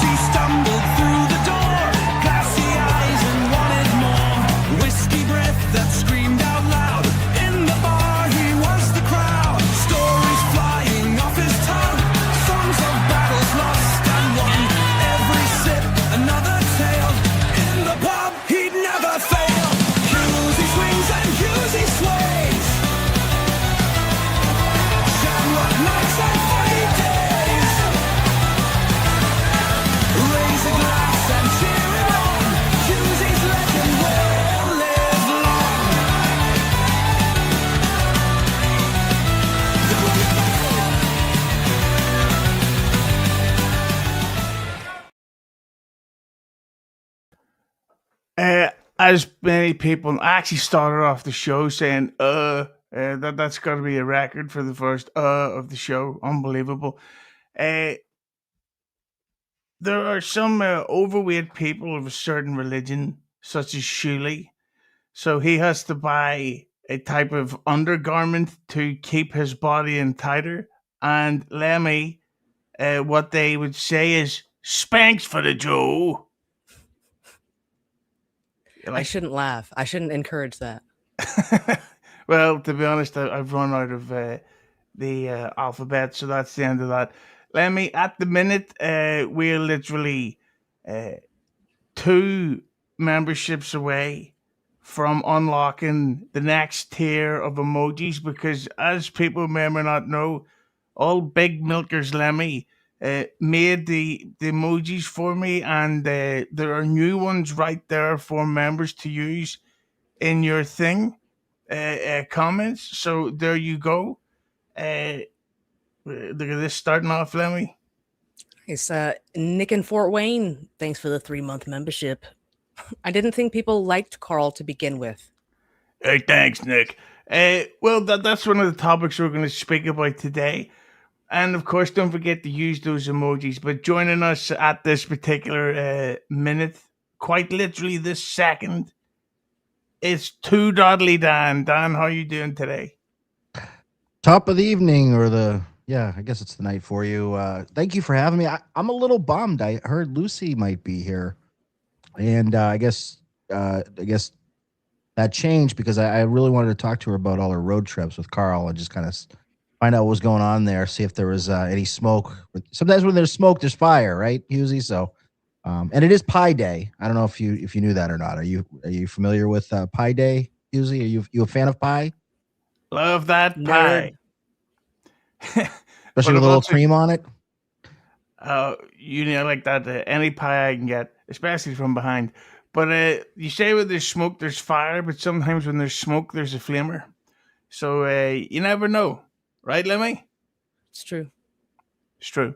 He stumbled through the door, glassy eyes and wanted more. Whiskey breath that screamed out loud. In the bar he was the crowd. Stories flying off his tongue, songs of battles lost and won. Every sip another tale. In the pub he'd never fail. Hughes he swings and Hughes he sways. Shamrock nights and funny days. Raise a glass and cheer it on. Hughes' legend will live long. As many people, I actually started off the show saying, that's got to be a record for the first of the show. Unbelievable. There are some overweight people of a certain religion, such as Schmuel. So he has to buy a type of undergarment to keep his body in tighter. And Lemmi, what they would say is, Spanx for the Joe. I shouldn't laugh. I shouldn't encourage that. Well, to be honest, I've run out of the alphabet, so that's the end of that. Lemmi, at the minute, we're literally 2 memberships away from unlocking the next tier of emojis, because as people may or may not know, all big milkers Lemmi made the emojis for me, and there are new ones right there for members to use in your thing comments. So there you go. Look at this starting off, Lemmi. It's Nick in Fort Wayne. Thanks for the 3-month membership. I didn't think people liked Karl to begin with. Hey, thanks, Nick. Well, that's one of the topics we're going to speak about today. And of course, don't forget to use those emojis. But joining us at this particular minute, quite literally this second, it's Two Dodley Dan. Dan, how are you doing today? Top of the evening, or I guess it's the night for you. Thank you for having me. I'm a little bummed. I heard Lucy might be here, and I guess that changed because I really wanted to talk to her about all her road trips with Karl and just kind of find out what was going on there, see if there was any smoke. Sometimes when there's smoke, there's fire, right, Husey? So, and it is Pi Day. I don't know if you knew that or not. Are you familiar with Pi Day, Husey? Are you a fan of pie? Love that pie. Especially with a little cream on it. You know, like that. Any pie I can get, especially from behind. But you say when there's smoke, there's fire. But sometimes when there's smoke, there's a flamer. So you never know, right, Lemmi? It's true. It's true.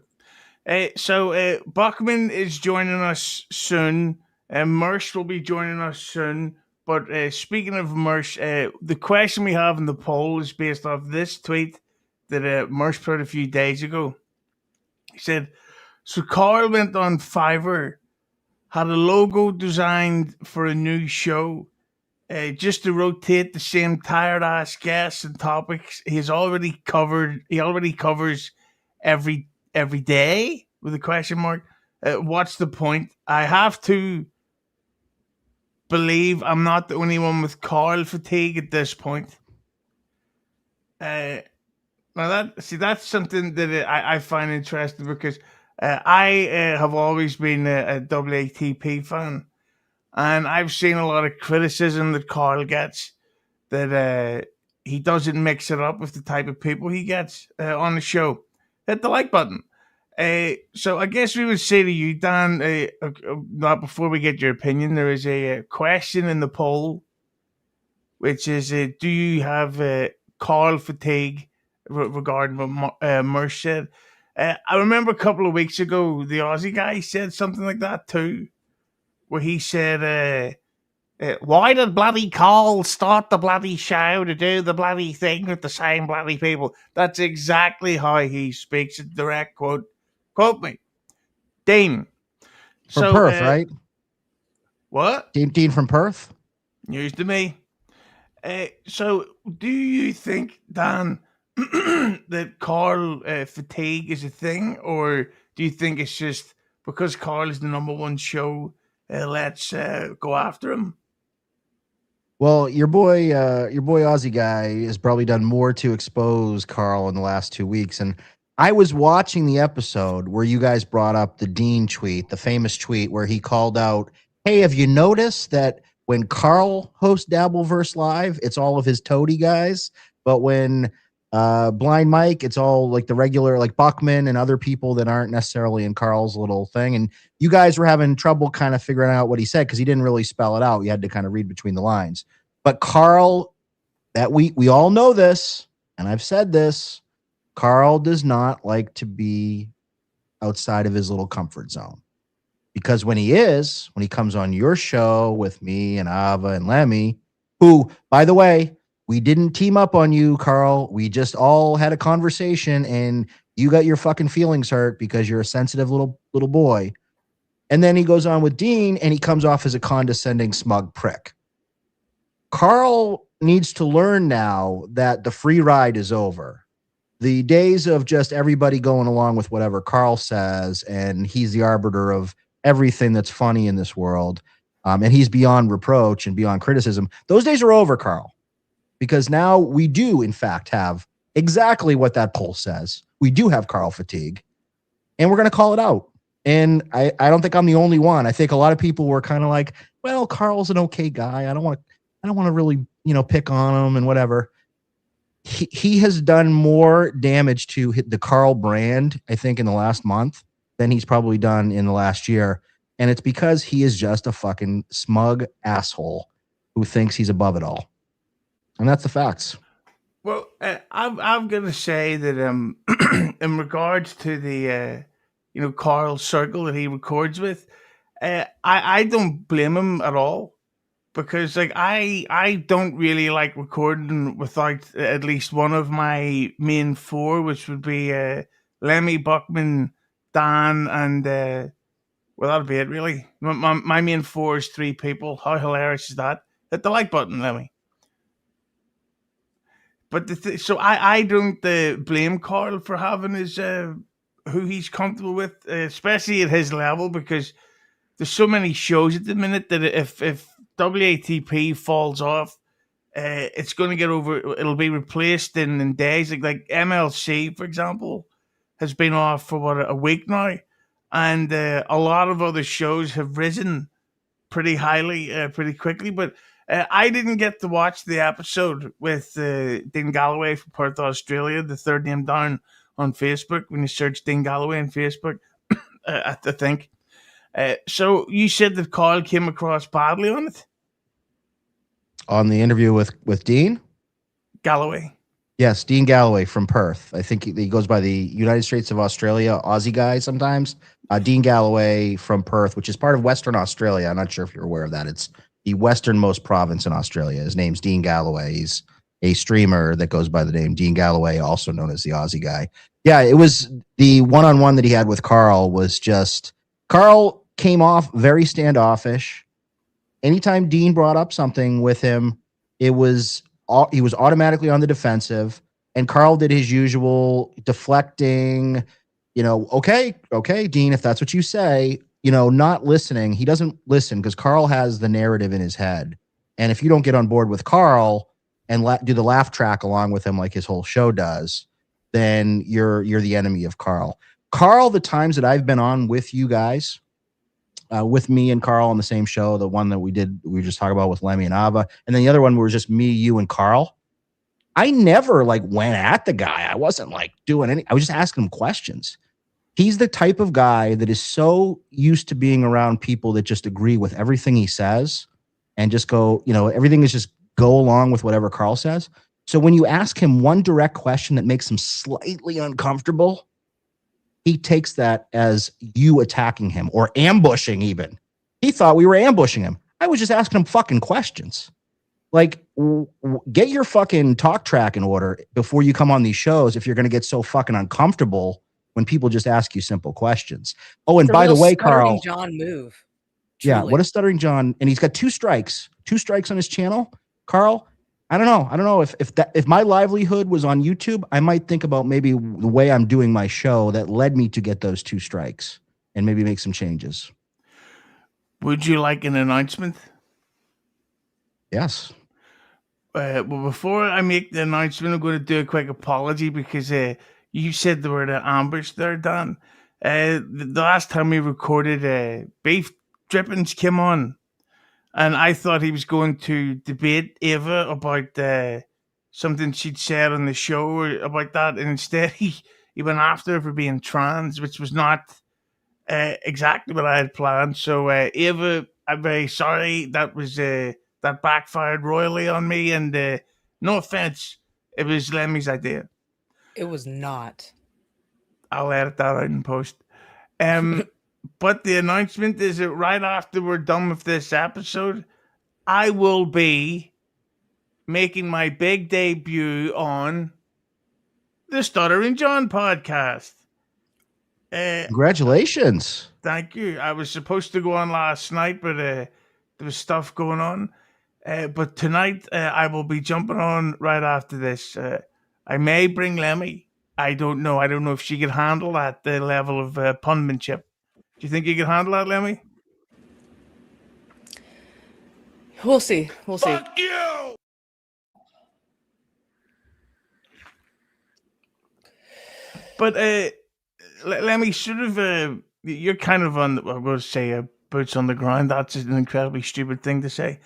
So Bachman is joining us soon. Mersh will be joining us soon. But speaking of Mersh, the question we have in the poll is based off this tweet that Mersh put a few days ago. He said, so Karl went on Fiverr, had a logo designed for a new show, just to rotate the same tired-ass guests and topics he already covers every day, with a question mark. What's the point? I have to believe I'm not the only one with Karl fatigue at this point. Now that's something that I find interesting, because I have always been a WATP fan, and I've seen a lot of criticism that Karl gets, that he doesn't mix it up with the type of people he gets on the show. Hit the like button. So I guess we would say to you, Dan, not before we get your opinion, there is a question in the poll, which is, do you have Karl fatigue regarding what Mersh said? I remember a couple of weeks ago, the Aussie guy said something like that too, where he said, why did bloody Karl start the bloody show to do the bloody thing with the same bloody people? That's exactly how he speaks. A direct quote. Quote me. Dean. From Perth, right? What? Dean from Perth? News to me. So do you think, Dan, that Karl fatigue is a thing, or do you think it's just because Karl is the #1 show, let's go after him. Well, your boy Aussie guy has probably done more to expose Karl in the last 2 weeks. And I was watching the episode where you guys brought up the Dean tweet, the famous tweet where he called out, "Hey, have you noticed that when Karl hosts Dabbleverse Live, it's all of his toady guys, but when Blind Mike, it's all like the regular, like Buckman and other people that aren't necessarily in Karl's little thing." And you guys were having trouble kind of figuring out what he said because he didn't really spell it out. You had to kind of read between the lines. But Karl, that we all know this, and I've said this, Karl does not like to be outside of his little comfort zone. Because when he comes on your show with me and Ava and Lemmi, who, by the way, we didn't team up on you, Karl. We just all had a conversation and you got your fucking feelings hurt because you're a sensitive little boy. And then he goes on with Dean and he comes off as a condescending, smug prick. Karl needs to learn now that the free ride is over. The days of just everybody going along with whatever Karl says and he's the arbiter of everything that's funny in this world, and he's beyond reproach and beyond criticism, those days are over, Karl. Because now we do, in fact, have exactly what that poll says. We do have Karl fatigue, and we're going to call it out. And I don't think I'm the only one. I think a lot of people were kind of like, well, Karl's an okay guy. I don't want to really, pick on him and whatever. He has done more damage to the Karl brand, I think, in the last month than he's probably done in the last year. And it's because he is just a fucking smug asshole who thinks he's above it all. And that's the facts. Well, I'm going to say that in regards to the Karl circle that he records with, I don't blame him at all, because like I don't really like recording without at least one of my main four, which would be Lemmi, Buckman, Dan, and well, that'll be it really. My main four is 3 people. How hilarious is that? Hit the like button, Lemmi. But so I don't blame Karl for having his who he's comfortable with, especially at his level, because there's so many shows at the minute that if WATP falls off, it's going to get over. It'll be replaced in days. Like MLC, for example, has been off for a week now, and a lot of other shows have risen pretty highly, pretty quickly. But I didn't get to watch the episode with Dean Galloway from Perth, Australia, the third name down on Facebook. When you search Dean Galloway on Facebook, I think. So you said that Karl came across badly on it? On the interview with Dean? Galloway. Yes, Dean Galloway from Perth. I think he goes by the United States of Australia, Aussie guy sometimes. Dean Galloway from Perth, which is part of Western Australia. I'm not sure if you're aware of that. It's the westernmost province in Australia. His name's Dean Galloway. He's a streamer that goes by the name Dean Galloway, also known as the Aussie guy. Yeah, it was the one-on-one that he had with Karl was just, Karl came off very standoffish. Anytime Dean brought up something with him, he was automatically on the defensive, and Karl did his usual deflecting, okay, Dean, if that's what you say, not listening. He doesn't listen because Karl has the narrative in his head. And if you don't get on board with Karl and do the laugh track along with him like his whole show does, then you're the enemy of Karl. Karl, the times that I've been on with you guys, with me and Karl on the same show, the one that we were just talking about with Lemmi and Ava, and then the other one was just me, you, and Karl. I never went at the guy. I wasn't doing any. I was just asking him questions. He's the type of guy that is so used to being around people that just agree with everything he says and just go, everything is just go along with whatever Karl says. So when you ask him one direct question that makes him slightly uncomfortable, he takes that as you attacking him or ambushing even. He thought we were ambushing him. I was just asking him fucking questions. Get your fucking talk track in order before you come on these shows if you're going to get so fucking uncomfortable when people just ask you simple questions. Oh, and by the way, Karl. John move. Yeah, Truly. what a stuttering John. And he's got 2 strikes. 2 strikes on his channel. Karl, I don't know if my livelihood was on YouTube, I might think about maybe the way I'm doing my show that led me to get those 2 strikes. and maybe make some changes. Would you like an announcement? Yes. Well, before I make the announcement, I'm going to do a quick apology because you said the word ambush there, Dan. The last time we recorded, Beef Drippings came on, and I thought he was going to debate Ava about something she'd said on the show or about that, and instead he went after her for being trans, which was not exactly what I had planned. So, Ava, I'm very sorry. That was that backfired royally on me, and no offense, it was Lemmy's idea. It was not. I'll edit that out in post. But the announcement is that right after we're done with this episode, I will be making my big debut on the Stuttering John podcast. Congratulations. Thank you. I was supposed to go on last night, but there was stuff going on. But tonight, I will be jumping on right after this. I may bring Lemmi. I don't know. I don't know if she can handle that level of punmanship. Do you think you can handle that, Lemmi? We'll see. We'll see. Fuck you! But Lemmi, sort of, you're kind of on, I'm going to say, boots on the ground. That's an incredibly stupid thing to say.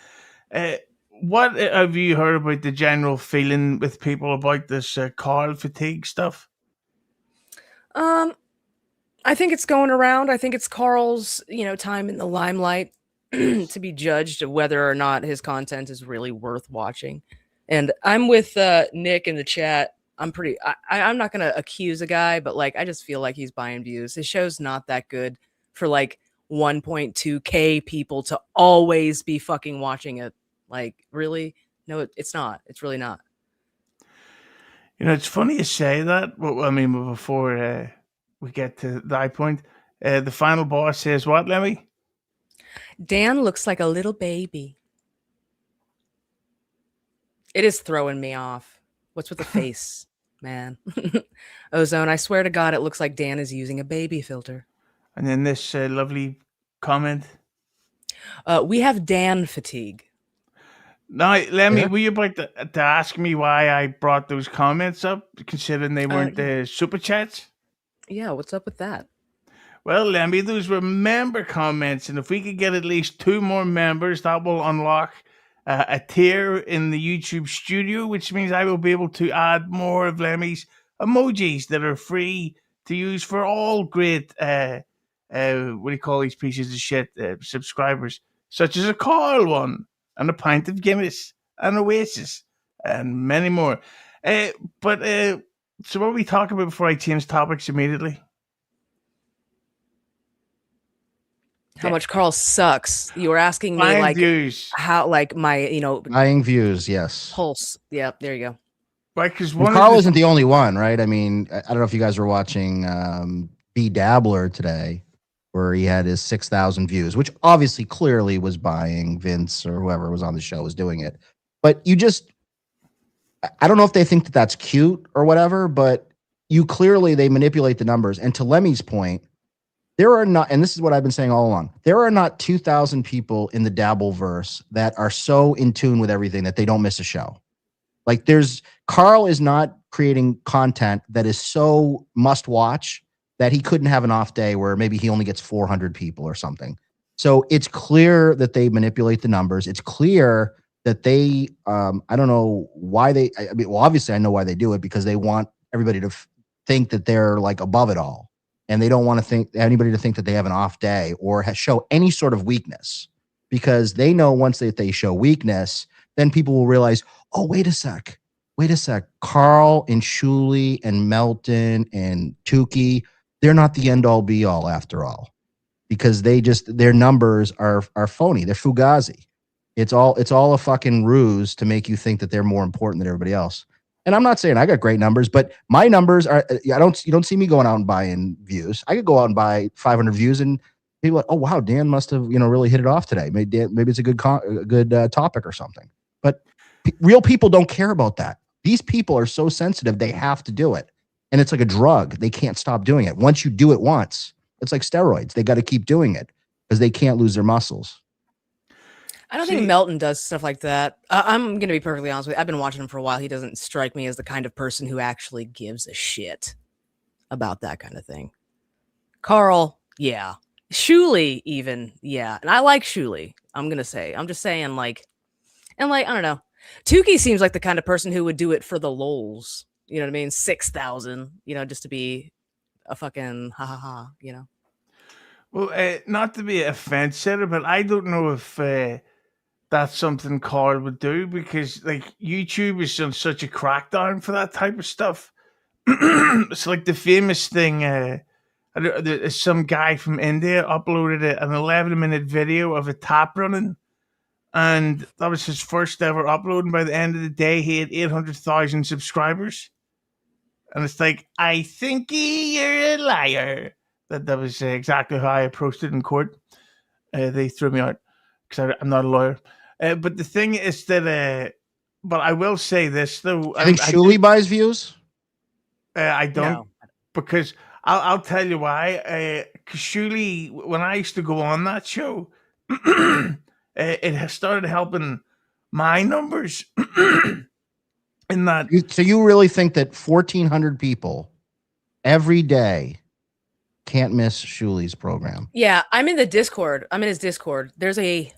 What have you heard about the general feeling with people about this Karl fatigue stuff? I think it's going around. I think it's Karl's, time in the limelight to be judged of whether or not his content is really worth watching. And I'm with Nick in the chat. I'm not going to accuse a guy, but I just feel like he's buying views. His show's not that good for 1.2K people to always be fucking watching it. Really? No, it's not. It's really not. It's funny you say that. Well, I mean, before we get to that point, the final boss says what, Lemmi? Dan looks like a little baby. It is throwing me off. What's with the face, man? Ozone, I swear to God, it looks like Dan is using a baby filter. And then this lovely comment. We have Dan fatigue. Now, Lemmi, were you about to ask me why I brought those comments up, considering they weren't super chats? Yeah, what's up with that? Well, Lemmi, those were member comments, and if we could get at least 2 more members, that will unlock a tier in the YouTube studio, which means I will be able to add more of Lemmy's emojis that are free to use for all great, what do you call these pieces of shit, subscribers, such as a Karl one, and a pint of Guinness, and Oasis, and many more. So what are we talking about before I change topics immediately? How much Karl sucks. You were asking me Buying views. How my Buying views, yes. pulse. Yeah, there you go. Right, because Karl isn't the only one, right? I mean, I don't know if you guys were watching B Dabbler today, where he had his 6,000 views, which obviously clearly was buying. Vince or whoever was on the show was doing it. But I don't know if they think that that's cute or whatever, but they manipulate the numbers. And to Lemmy's point, there are not, and this is what I've been saying all along, there are not 2,000 people in the Dabbleverse that are so in tune with everything that they don't miss a show. Karl is not creating content that is so must watch that he couldn't have an off day where maybe he only gets 400 people or something. So it's clear that they manipulate the numbers. It's clear that they, I don't know why obviously I know why they do it, because they want everybody to think that they're above it all. And they don't want anybody to think that they have an off day or show any sort of weakness, because they know once they show weakness, then people will realize, oh, wait a sec. Karl and Schmuel and Melton and Tukey, they're not the end all be all after all, because their numbers are phony. They're fugazi. It's all a fucking ruse to make you think that they're more important than everybody else. And I'm not saying I got great numbers, but my numbers are, you don't see me going out and buying views. I could go out and buy 500 views and people are like, oh, wow, Dan must have, really hit it off today. Maybe it's a good topic or something. But real people don't care about that. These people are so sensitive, they have to do it. And it's like a drug. They can't stop doing it. Once you do it once, It's like steroids. They got to keep doing it because they can't lose their muscles. I don't think Melton does stuff like that. I'm going to be perfectly honest with you. I've been watching him for a while. He doesn't strike me as the kind of person who actually gives a shit about that kind of thing. Karl, yeah. Schmuel, even, yeah. And I like Schmuel, I'm going to say. I'm just saying, like, and like, I don't know. Tukey seems like the kind of person who would do it for the lols. You know what I mean? 6,000, you know, just to be a fucking ha ha ha, you know? Well, not to be a fence setter, but I don't know if that's something Karl would do because, like, YouTube is on such a crackdown for that type of stuff. It's like the famous thing. Some guy from India uploaded an 11-minute video of a tap running, and that was his first ever upload. And by the end of the day, he had 800,000 subscribers. And it's like, I think you're a liar. That was exactly how I approached it in court. They threw me out because I'm not a lawyer. But the thing is that, but I will say this though. I think Schmuel buys views. I don't, because I'll tell you why. Because Schmuel, when I used to go on that show, it has started helping my numbers. In that, so you really think that 1,400 people every day can't miss Schmuel's program? Yeah, I'm in the Discord. I'm in his Discord. There's a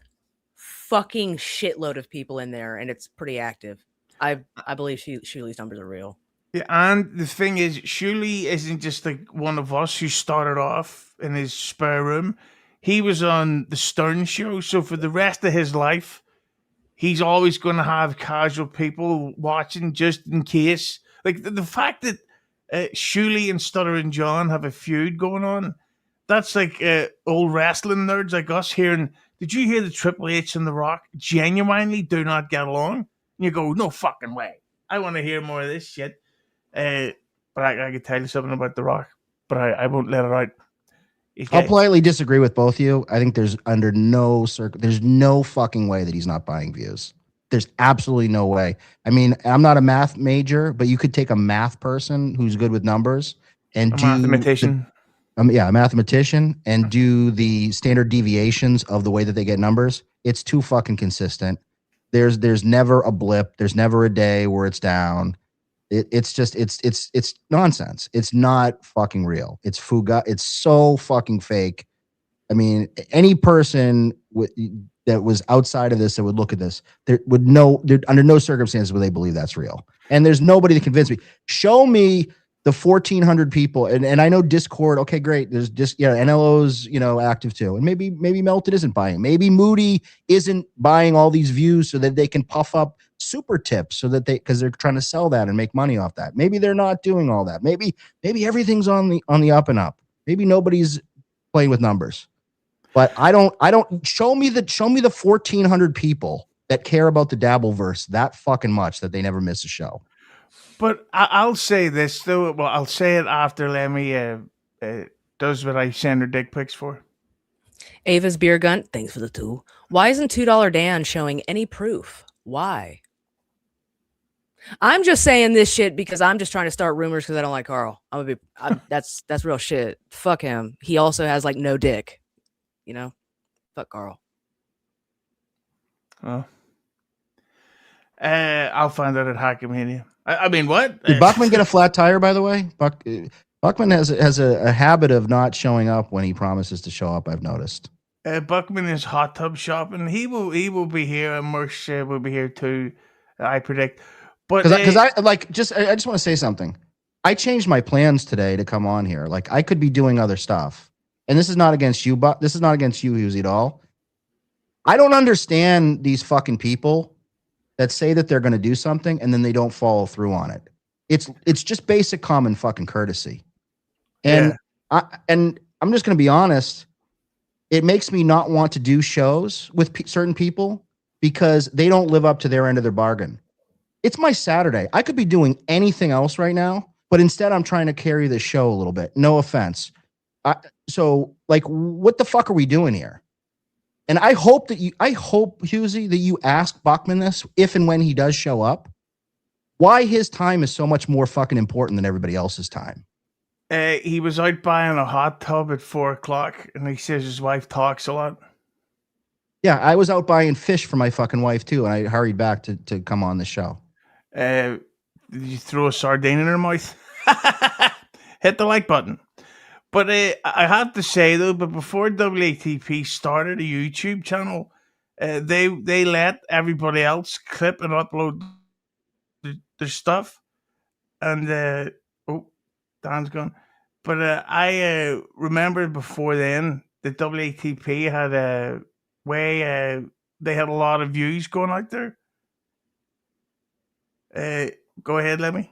fucking shitload of people in there, and it's pretty active. I believe Schmuel's numbers are real. Yeah, and the thing is, Schmuel isn't just like one of us who started off in his spare room. He was on the Stern Show, so for the rest of his life, he's always going to have casual people watching just in case. Like the fact that Schmuel and Stuttering John have a feud going on, that's like old wrestling nerds like us hearing, did you hear the Triple H and The Rock genuinely do not get along? And you go, no fucking way. I want to hear more of this shit. But I could tell you something about The Rock, but I won't let it out. I'll politely disagree with both of you. I think there's there's no fucking way that he's not buying views. There's absolutely no way. I mean, I'm not a math major, but you could take a math person who's good with numbers and do mathematician. A mathematician and do the standard deviations of the way that they get numbers. It's too fucking consistent. There's never a blip. There's never a day where it's down. It's just it's nonsense. It's not fucking real. It's fuga. It's so fucking fake. I mean, any person that was outside of this that would look at this, under no circumstances would they believe that's real. And there's nobody to convince me. Show me the 1,400 people, and I know Discord. Okay, great. There's just NLO's active too, and maybe Melted isn't buying. Maybe Moody isn't buying all these views so that they can puff up super tips so that because they're trying to sell that and make money off that. Maybe they're not doing all that. Maybe everything's on the up and up. Maybe nobody's playing with numbers. But I don't show me the 1,400 people that care about the Dabbleverse that fucking much that they never miss a show. But I'll say this though. Well, I'll say it after Lemmi does what I send her dick pics for. Ava's Beer Gun, thanks for the 2. Why isn't $2 Dan showing any proof? Why? I'm just saying this shit because I'm just trying to start rumors because I don't like Karl. That's real shit. Fuck him. He also has like no dick. Fuck Karl. Oh. I'll find out at Hackmania. I mean, what? Did Buckman get a flat tire, by the way? Buckman has a habit of not showing up when he promises to show up, I've noticed. Buckman is hot tub shopping. He will be here, and Mersh will be here too, I predict. But because I just want to say something. I changed my plans today to come on here. Like, I could be doing other stuff. And this is not against you, but this is not against you, Husey, at all. I don't understand these fucking people that say that they're going to do something and then they don't follow through on it. It's just basic common fucking courtesy. And I'm just going to be honest. It makes me not want to do shows with certain people because they don't live up to their end of their bargain. It's my Saturday. I could be doing anything else right now, but instead I'm trying to carry the show a little bit. No offense. So, like, what the fuck are we doing here? And I hope, Husey, that you ask Buckman this if and when he does show up, why his time is so much more fucking important than everybody else's time. He was out buying a hot tub at 4 o'clock, and he says his wife talks a lot. Yeah, I was out buying fish for my fucking wife too, and I hurried back to come on the show. Did you throw a sardine in her mouth? Hit the like button. But I have to say though, but before WATP started a YouTube channel, they let everybody else clip and upload their stuff. And oh, Dan's gone. But I remember before then the WATP had a way. They had a lot of views going out there. Go ahead, Lemmi.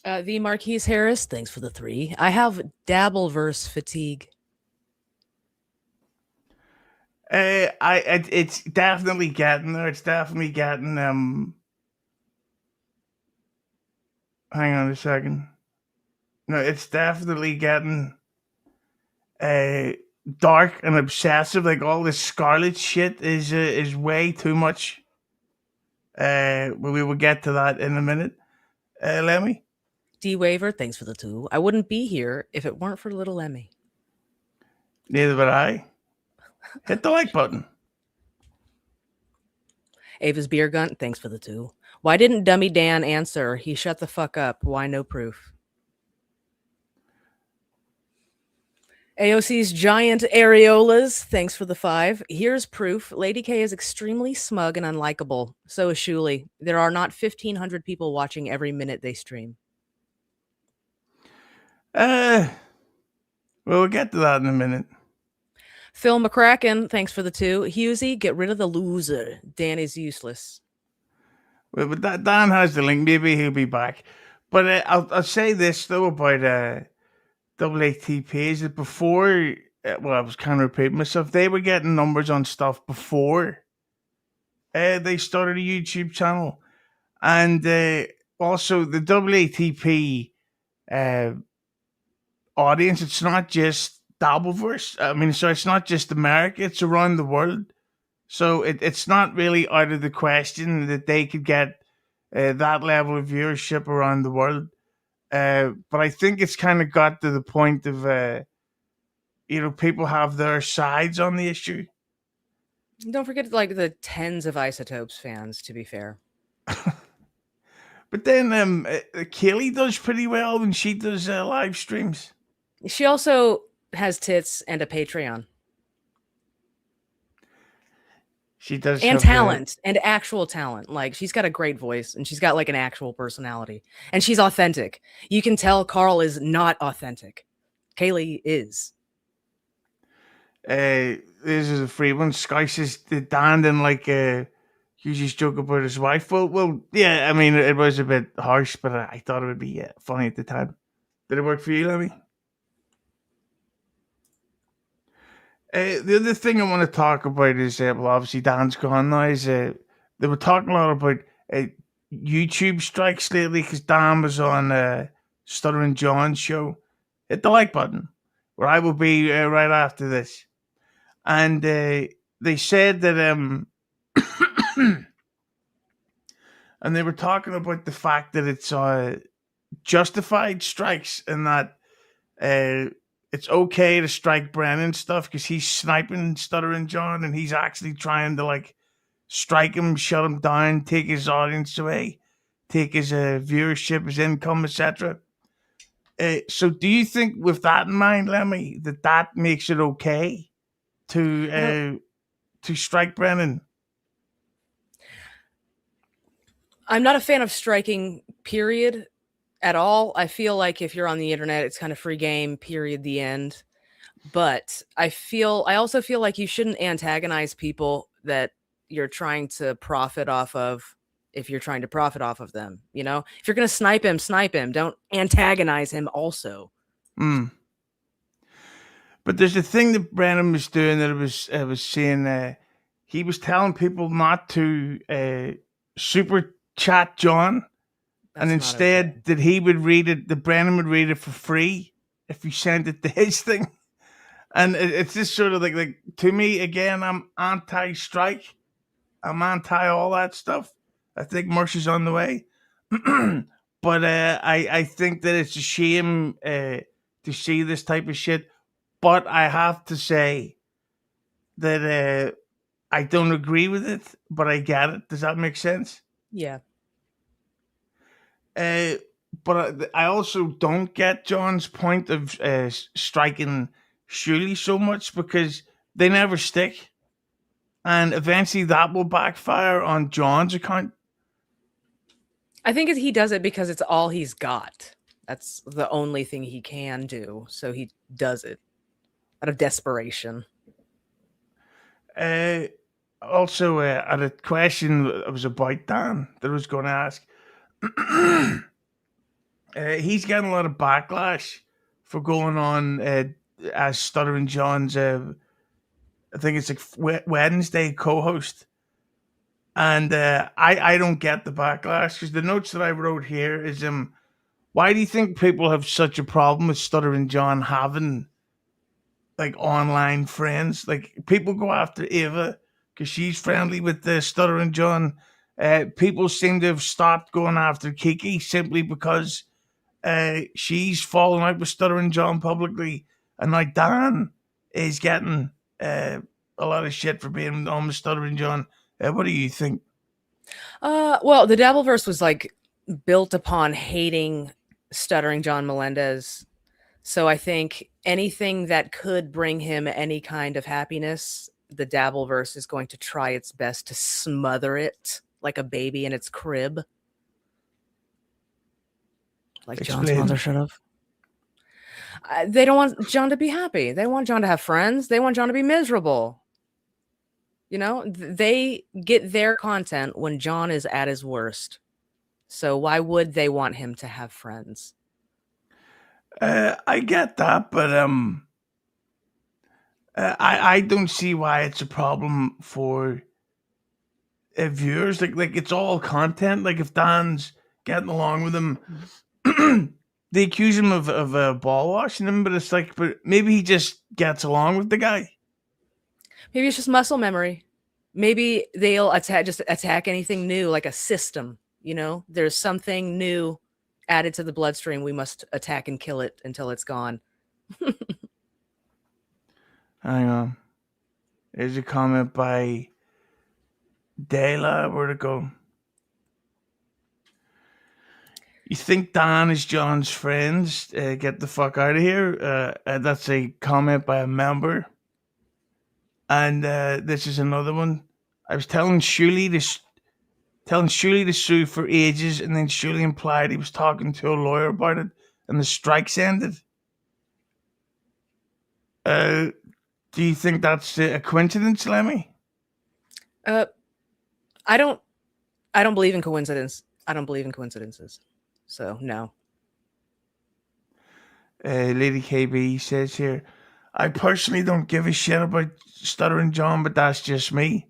The Marquise Harris, thanks for the 3. I have Dabbleverse fatigue. It's definitely getting there. It's definitely getting hang on a second. No, it's definitely getting dark and obsessive. Like all this Scarlet shit is way too much. We will get to that in a minute. Lemmi. D Waver, thanks for the 2. I wouldn't be here if it weren't for little Lemmi. Neither would I. Hit the like button. Ava's Beer Gun, thanks for the 2. Why didn't Dummy Dan answer? He shut the fuck up. Why no proof? AOC's Giant Areolas, thanks for the 5. Here's proof. Lady K is extremely smug and unlikable. So is Schmuel. There are not 1,500 people watching every minute they stream. We'll get to that in a minute. Phil McCracken, thanks for the 2. Husey, get rid of the loser. Dan is useless. Well, but Dan has the link. Maybe he'll be back. But I'll say this though about WATP is that before, well, I was kind of repeating myself. They were getting numbers on stuff before they started a YouTube channel, and also the WATP audience. It's not just Dabbleverse. I mean, so it's not just America. It's around the world. So it's not really out of the question that they could get that level of viewership around the world. But I think it's kind of got to the point of, people have their sides on the issue. Don't forget, like, the tens of Isotopes fans, to be fair. But then Kaylee does pretty well when she does live streams. She also has tits and a Patreon. She does. And talent, and actual talent. Like, she's got a great voice, and she's got, like, an actual personality. And she's authentic. You can tell Karl is not authentic. Kaylee is. This is a free one. Sky says that Dan didn't like Hughes' joke about his wife. Well, yeah, I mean, it was a bit harsh, but I thought it would be funny at the time. Did it work for you, Lemmi? The other thing I want to talk about is, well, obviously Dan's gone now, is they were talking a lot about YouTube strikes lately because Dan was on Stuttering John's show. Hit the like button, where I will be right after this. And they said that, and they were talking about the fact that it's justified strikes and that it's okay to strike Brennan stuff because he's sniping Stuttering John and he's actually trying to like strike him, shut him down, take his audience away, take his viewership, his income, etc. So do you think with that in mind, Lemmi, that makes it okay to strike Brennan? I'm not a fan of striking, period, at all. I feel like if you're on the internet, it's kind of free game, period, the end. But I also feel like you shouldn't antagonize people that you're trying to profit off of if you're trying to profit off of them. You know, if you're going to snipe him. Don't antagonize him also. But there's a thing that Brennan was doing that I was saying he was telling people not to super chat John. And instead, that he would read it, that Brennan would read it for free if you sent it to his thing. And it's just sort of like to me, again, I'm anti-strike. I'm anti all that stuff. I think Mersh is on the way. But I think that it's a shame to see this type of shit. But I have to say that I don't agree with it, but I get it. Does that make sense? Yeah. But I also don't get John's point of striking Shuley so much because they never stick. And eventually that will backfire on John's account. I think he does it because it's all he's got. That's the only thing he can do. So he does it out of desperation. Also, I had a question that was about Dan that I was going to ask. He's getting a lot of backlash for going on as Stuttering John's, I think it's like Wednesday co-host. And I don't get the backlash because the notes that I wrote here is why do you think people have such a problem with Stuttering John having like online friends? Like people go after Ava because she's friendly with the Stuttering John. People seem to have stopped going after Kiki simply because she's falling out with Stuttering John publicly, and like Dan is getting a lot of shit for being on with Stuttering John. What do you think? Well, the Dabbleverse was like built upon hating Stuttering John Melendez. So I think anything that could bring him any kind of happiness, the Dabbleverse is going to try its best to smother it like a baby in its crib. Like John's mother should have. They don't want John to be happy. They want John to have friends. They want John to be miserable. You know, they get their content when John is at his worst. So why would they want him to have friends? I get that, but I don't see why it's a problem for viewers. Like it's all content. Like if Dan's getting along with him, they accuse him of ball washing him, but it's like, but maybe he just gets along with the guy. Maybe it's just muscle memory. Maybe they'll attack anything new, like a system. You know, there's something new added to the bloodstream. We must attack and kill it until it's gone. Hang on. There's a comment by Dela. Where'd it go? You think Dan is John's friends? Get the fuck out of here. That's a comment by a member. And this is another one. I was telling Shuley to sue for ages, and then Shuley implied he was talking to a lawyer about it, and the strikes ended. Do you think that's a coincidence, Lemmi? I don't believe in coincidence. I don't believe in coincidences. So no. Lady KB says here, I personally don't give a shit about Stuttering John, but that's just me.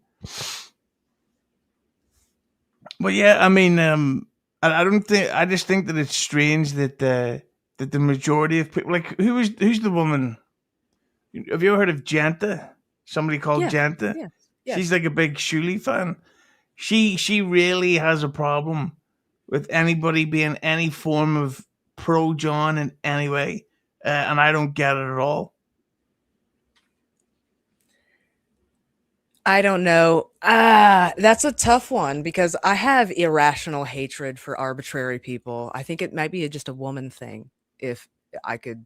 But yeah, I mean, I don't think. I just think that it's strange that the majority of people, like, who's the woman? Have you ever heard of Janta? Somebody called Janta. Yeah. Yes. She's like a big Shuley fan. She really has a problem with anybody being any form of pro John in any way, and I don't get it at all. I don't know. That's a tough one because I have irrational hatred for arbitrary people. I think it might be just a woman thing. If I could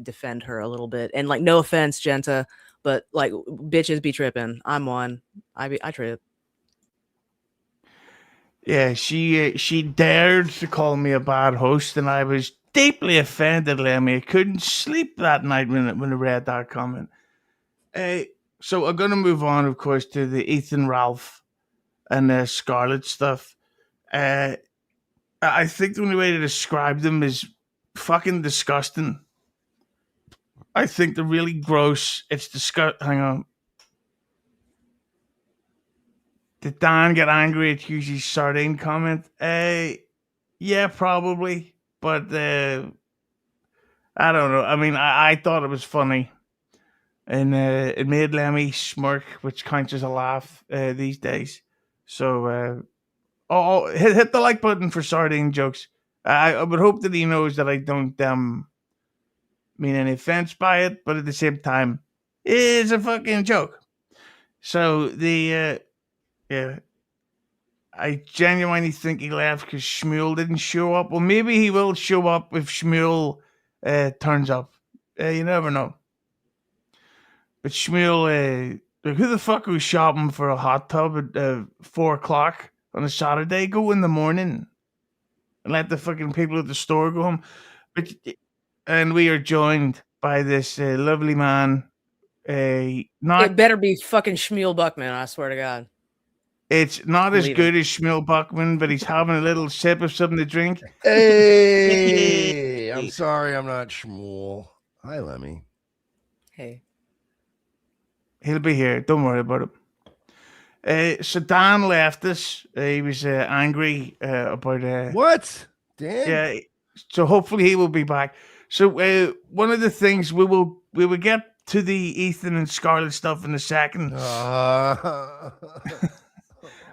defend her a little bit, and like, no offense, Genta, but like, bitches be tripping. I'm one. I trip. Yeah, she dared to call me a bad host, and I was deeply offended, Lemmi. I couldn't sleep that night when I read that comment. So I'm going to move on, of course, to the Ethan, Ralph, and Scarlet stuff. I think the only way to describe them is fucking disgusting. I think they're really gross. It's disgusting. Hang on. Did Dan get angry at Hughesy's sardine comment? Yeah, probably. But I don't know. I mean, I thought it was funny. And it made Lemmi smirk, which counts as a laugh these days. So, hit the like button for sardine jokes. I would hope that he knows that I don't mean any offense by it, but at the same time, it's a fucking joke. So yeah, I genuinely think he left because Schmuel didn't show up. Well, maybe he will show up if Schmuel turns up. You never know. But Schmuel, like, who the fuck was shopping for a hot tub at 4 o'clock on a Saturday? Go in the morning and let the fucking people at the store go home. And we are joined by this lovely man. Not It better be fucking Schmuel Buckman, I swear to God. It's not as Leave good as Schmuel Buckman, but he's having a little sip of something to drink. Hey, I'm sorry I'm not Schmuel. Hi, Lemmi. Hey. He'll be here. Don't worry about it. So Dan left us. He was angry about... What? Dan? Yeah. So hopefully he will be back. So one of the things we will get to the Ethan and Scarlet stuff in a second.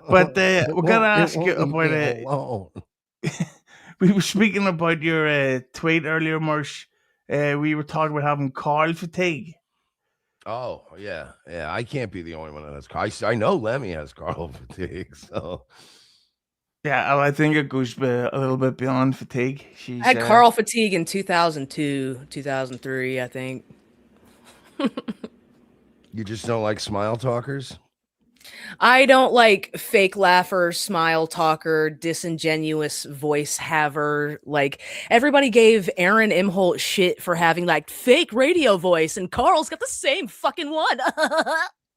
But we're going to ask you about we were speaking about your tweet earlier, Mersh. We were talking about having Karl fatigue. Oh, yeah. Yeah, I can't be the only one that has Karl. I know Lemmi has Karl fatigue, so... Yeah, I think it goes a little bit beyond fatigue. I had Karl fatigue in 2002, 2003, I think. You just don't like smile talkers? I don't like fake laugher, smile talker, disingenuous voice haver. Like, everybody gave Aaron Imholt shit for having like fake radio voice, and Karl's got the same fucking one.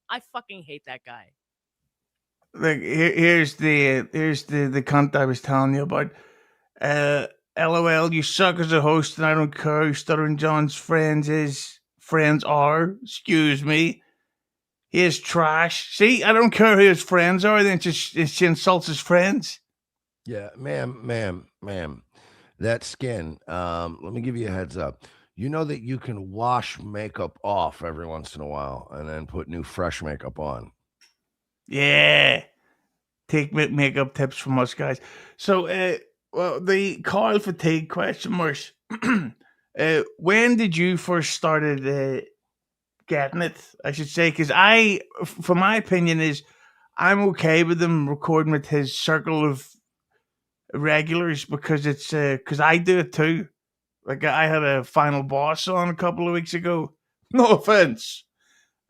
I fucking hate that guy. Like, here's the cunt I was telling you about. LOL, you suck as a host, and I don't care who Stuttering John's friends are. Excuse me. He is trash. See, I don't care who his friends are. Then she insults his friends. Yeah, ma'am. That skin. Let me give you a heads up. You know that you can wash makeup off every once in a while and then put new fresh makeup on. Yeah. Take makeup tips from us guys. So, well, the Karl fatigue question marks. When did you first started getting it? I should say, because for my opinion, is I'm okay with him recording with his circle of regulars because it's because I do it too. Like, I had a Final Boss on a couple of weeks ago. No offense,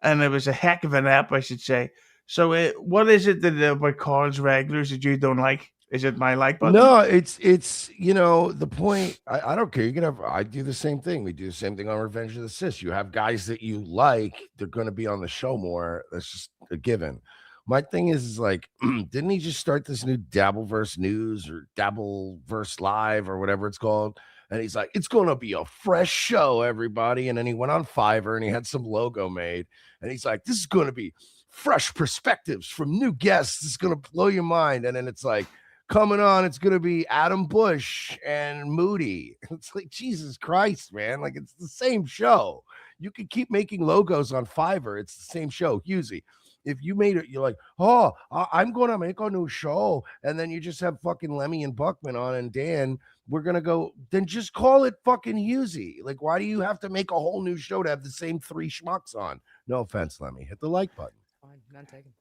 and it was a heck of an app, I should say. So, what is it that about Karl's regulars that you don't like? Is it my like button? No, it's the point. I don't care. You can have. I do the same thing. We do the same thing on Revenge of the Cis. You have guys that you like. They're going to be on the show more. That's just a given. My thing is like, didn't he just start this new Dabbleverse News or Dabbleverse Live or whatever it's called? And he's like, it's going to be a fresh show, everybody. And then he went on Fiverr and he had some logo made. And he's like, this is going to be fresh perspectives from new guests. This is going to blow your mind. And then it's like, coming on, it's going to be Adam Bush and Moody. It's like, Jesus Christ, man. Like, it's the same show. You could keep making logos on Fiverr. It's the same show. Husey, if you made it, you're like, oh, I'm going to make a new show. And then you just have fucking Lemmi and Buckman on and Dan. We're going to go, then just call it fucking Husey. Like, why do you have to make a whole new show to have the same 3 schmucks on? No offense, Lemmi. Hit the like button. Fine, none taken.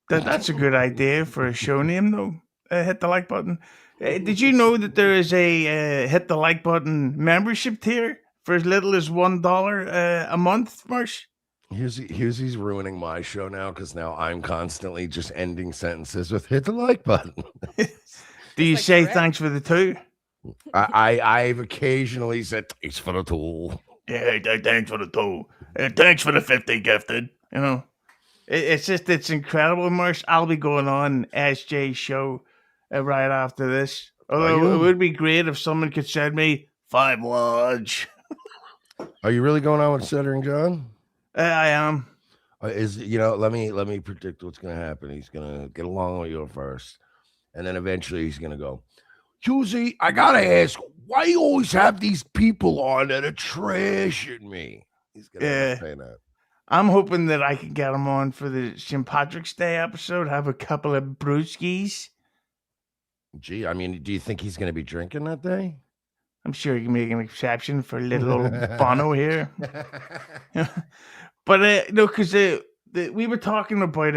That's a good idea for a show name, though. Hit the like button. Did you know that there is a hit the like button membership tier for as little as $1 a month, Marsh? Husey's ruining my show now because now I'm constantly just ending sentences with hit the like button. Do you like say correct. thanks for the 2? I've occasionally said thanks for the tool. Yeah, thanks for the 2. Thanks for the 50 gifted. You know, it's incredible, Marsh. I'll be going on SJ's show right after this. Although it would be great if someone could send me 5 large. Are you really going on with Stuttering John? I am. Let me predict what's going to happen. He's going to get along with you first, and then eventually he's going to go, Husey, I got to ask, why you always have these people on that are trashing me? He's going to say that. I'm hoping that I can get him on for the St. Patrick's Day episode, have a couple of brewskis. Gee, I mean, do you think he's going to be drinking that day? I'm sure you can make an exception for little old Bono here. But no, because we were talking about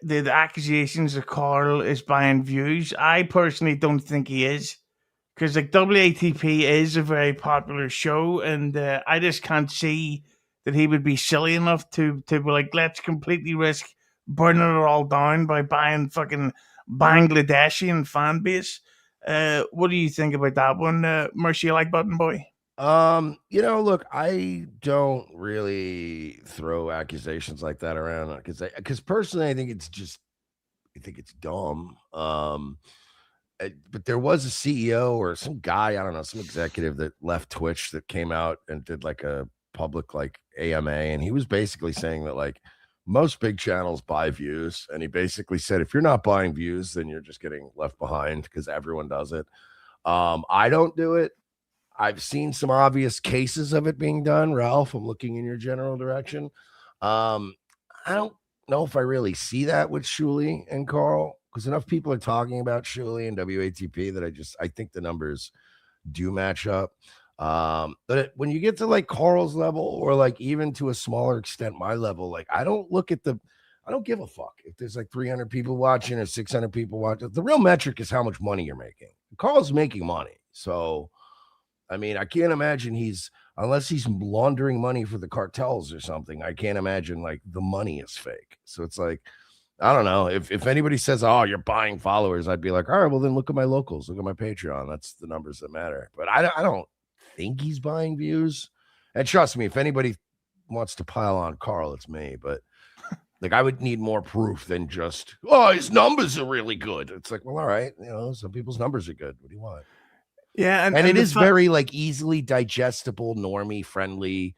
the accusations that Karl is buying views. I personally don't think he is, because like WATP is a very popular show, and I just can't see that he would be silly enough to be like, let's completely risk burning it all down by buying fucking Bangladeshi fan base. What do you think about that one, Mersh? You like Button Boy? Look, I don't really throw accusations like that around because personally, I think it's dumb. But there was a CEO or some guy, I don't know, some executive that left Twitch that came out and did like a public like AMA, and he was basically saying that like most big channels buy views, and he basically said if you're not buying views, then you're just getting left behind because everyone does it. I don't do it. I've seen some obvious cases of it being done. Ralph, I'm looking in your general direction. I don't know if I really see that with Schmuel and Karl, because enough people are talking about Schmuel and WATP that I think the numbers do match up. But when you get to like Karl's level, or like even to a smaller extent my level, like I don't give a fuck if there's like 300 people watching or 600 people watching. The real metric is how much money you're making. Karl's making money, so I mean, I can't imagine unless he's laundering money for the cartels or something. I can't imagine like the money is fake. So it's like, I don't know. If anybody says, oh, you're buying followers, I'd be like, all right, well then look at my locals, look at my Patreon. That's the numbers that matter. But I don't think he's buying views. And trust me, if anybody wants to pile on Karl, it's me. But like, I would need more proof than just, oh, his numbers are really good. It's like, well, all right, some people's numbers are good. What do you want? Yeah, and it is very like easily digestible, normie friendly.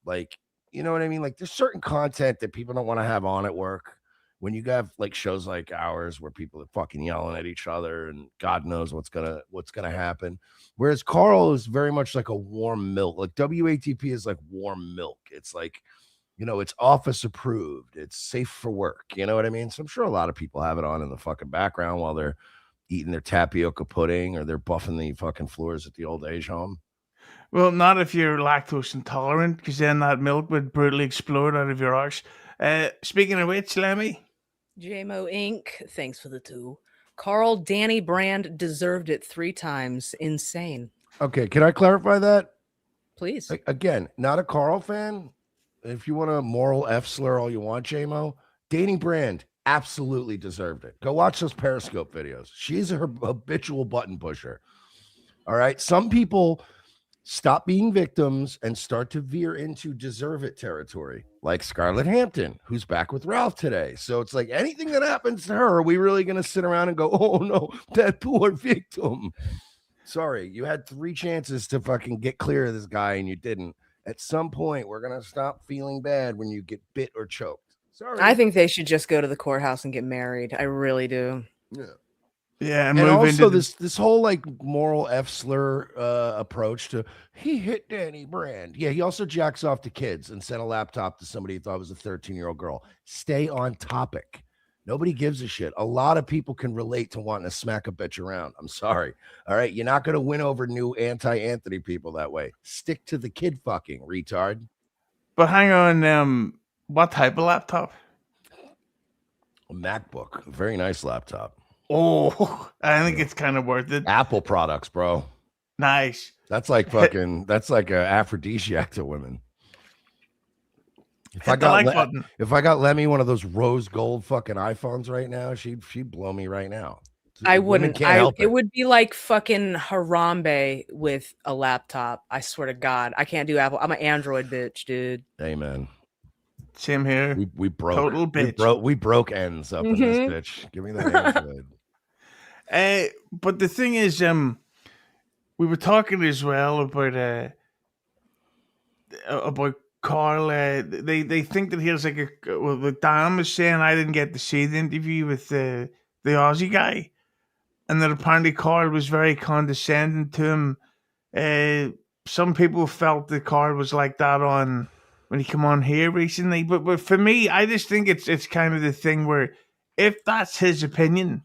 Like, you know what I mean? Like there's certain content that people don't want to have on at work. When you have like shows like ours where people are fucking yelling at each other and God knows what's gonna happen. Whereas Karl is very much like a warm milk. Like WATP is like warm milk. It's like, it's office approved. It's safe for work. You know what I mean? So I'm sure a lot of people have it on in the fucking background while they're eating their tapioca pudding or they're buffing the fucking floors at the old age home. Well, not if you're lactose intolerant, because then that milk would brutally explode out of your arse. Speaking of which, Lemmi. JMO Inc., thanks for the 2. Karl Danny Brand deserved it 3 times. Insane. Okay, can I clarify that? Please. Again, not a Karl fan. If you want a moral F slur all you want, JMO, Danny Brand absolutely deserved it. Go watch those Periscope videos. She's a habitual button pusher. All right. Some people stop being victims and start to veer into deserve it territory, like Scarlett Hampton, who's back with Ralph today. So it's like anything that happens to her, are we really going to sit around and go, oh no, that poor victim? Sorry, you had 3 chances to fucking get clear of this guy and you didn't. At some point, we're going to stop feeling bad when you get bit or choked. Sorry. I think they should just go to the courthouse and get married. I really do. Yeah, and also this whole like moral F slur approach to he hit Danny Brand. Yeah, he also jacks off to kids and sent a laptop to somebody he thought was a 13-year-old girl. Stay on topic. Nobody gives a shit. A lot of people can relate to wanting to smack a bitch around. I'm sorry. All right, you're not going to win over new anti-Anthony people that way. Stick to the kid fucking, retard. But hang on, what type of laptop? A MacBook. A very nice laptop. Oh, I think it's kind of worth it. Apple products, bro. Nice. That's like fucking, that's like an aphrodisiac to women. If I got Lemmi one of those rose gold fucking iPhones right now, she'd blow me right now. I wouldn't. It would be like fucking Harambe with a laptop. I swear to God, I can't do Apple. I'm an Android bitch, dude. Amen. Same here. We broke total bitch. We broke ends up in this bitch. Give me that Android. But the thing is, we were talking as well about Karl. They think that he has like Dan was saying I didn't get to see the interview with the Aussie guy, and that apparently Karl was very condescending to him. Some people felt that Karl was like that when he came on here recently, but for me, I just think it's kind of the thing where if that's his opinion,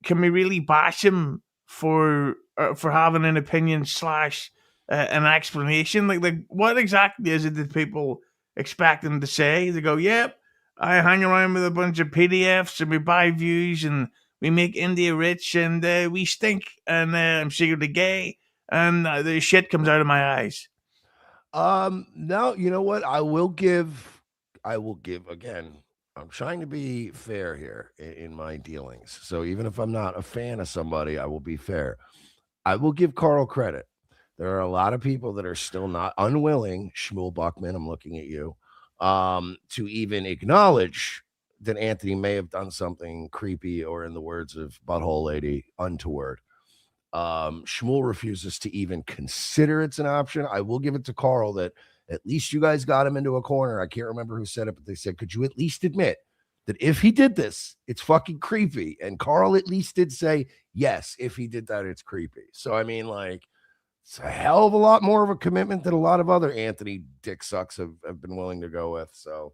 can we really bash him for having an opinion slash an explanation? Like what exactly is it that people expect them to say? They go, "Yep, I hang around with a bunch of PDFs and we buy views and we make India rich and we stink and I'm secretly gay and the shit comes out of my eyes." No, you know what? I will give again. I'm trying to be fair here in my dealings. So even if I'm not a fan of somebody, I will be fair. I will give Karl credit. There are a lot of people that are still not unwilling, Schmuel Buckman, I'm looking at you, to even acknowledge that Anthony may have done something creepy or, in the words of Butthole Lady, untoward. Schmuel refuses to even consider it's an option. I will give it to Karl that at least you guys got him into a corner. I can't remember who said it, but they said, could you at least admit that if he did this, it's fucking creepy? And Karl at least did say, yes, if he did that, it's creepy. So, I mean, like, it's a hell of a lot more of a commitment that a lot of other Anthony dick sucks have been willing to go with. So,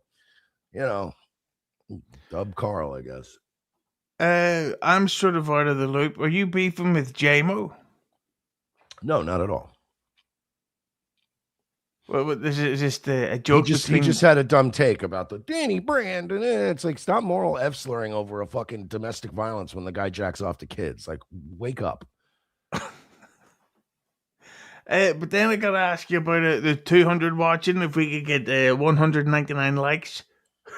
you know, dub Karl, I guess. I'm sort of out of the loop. Are you beefing with JMO? No, not at all. Well, is just a joke. He just had a dumb take about the Danny Brand, and it's like, stop moral F slurring over a fucking domestic violence when the guy jacks off to kids. Like, wake up. But then I gotta ask you about the 200 watching. If we could get 199 likes,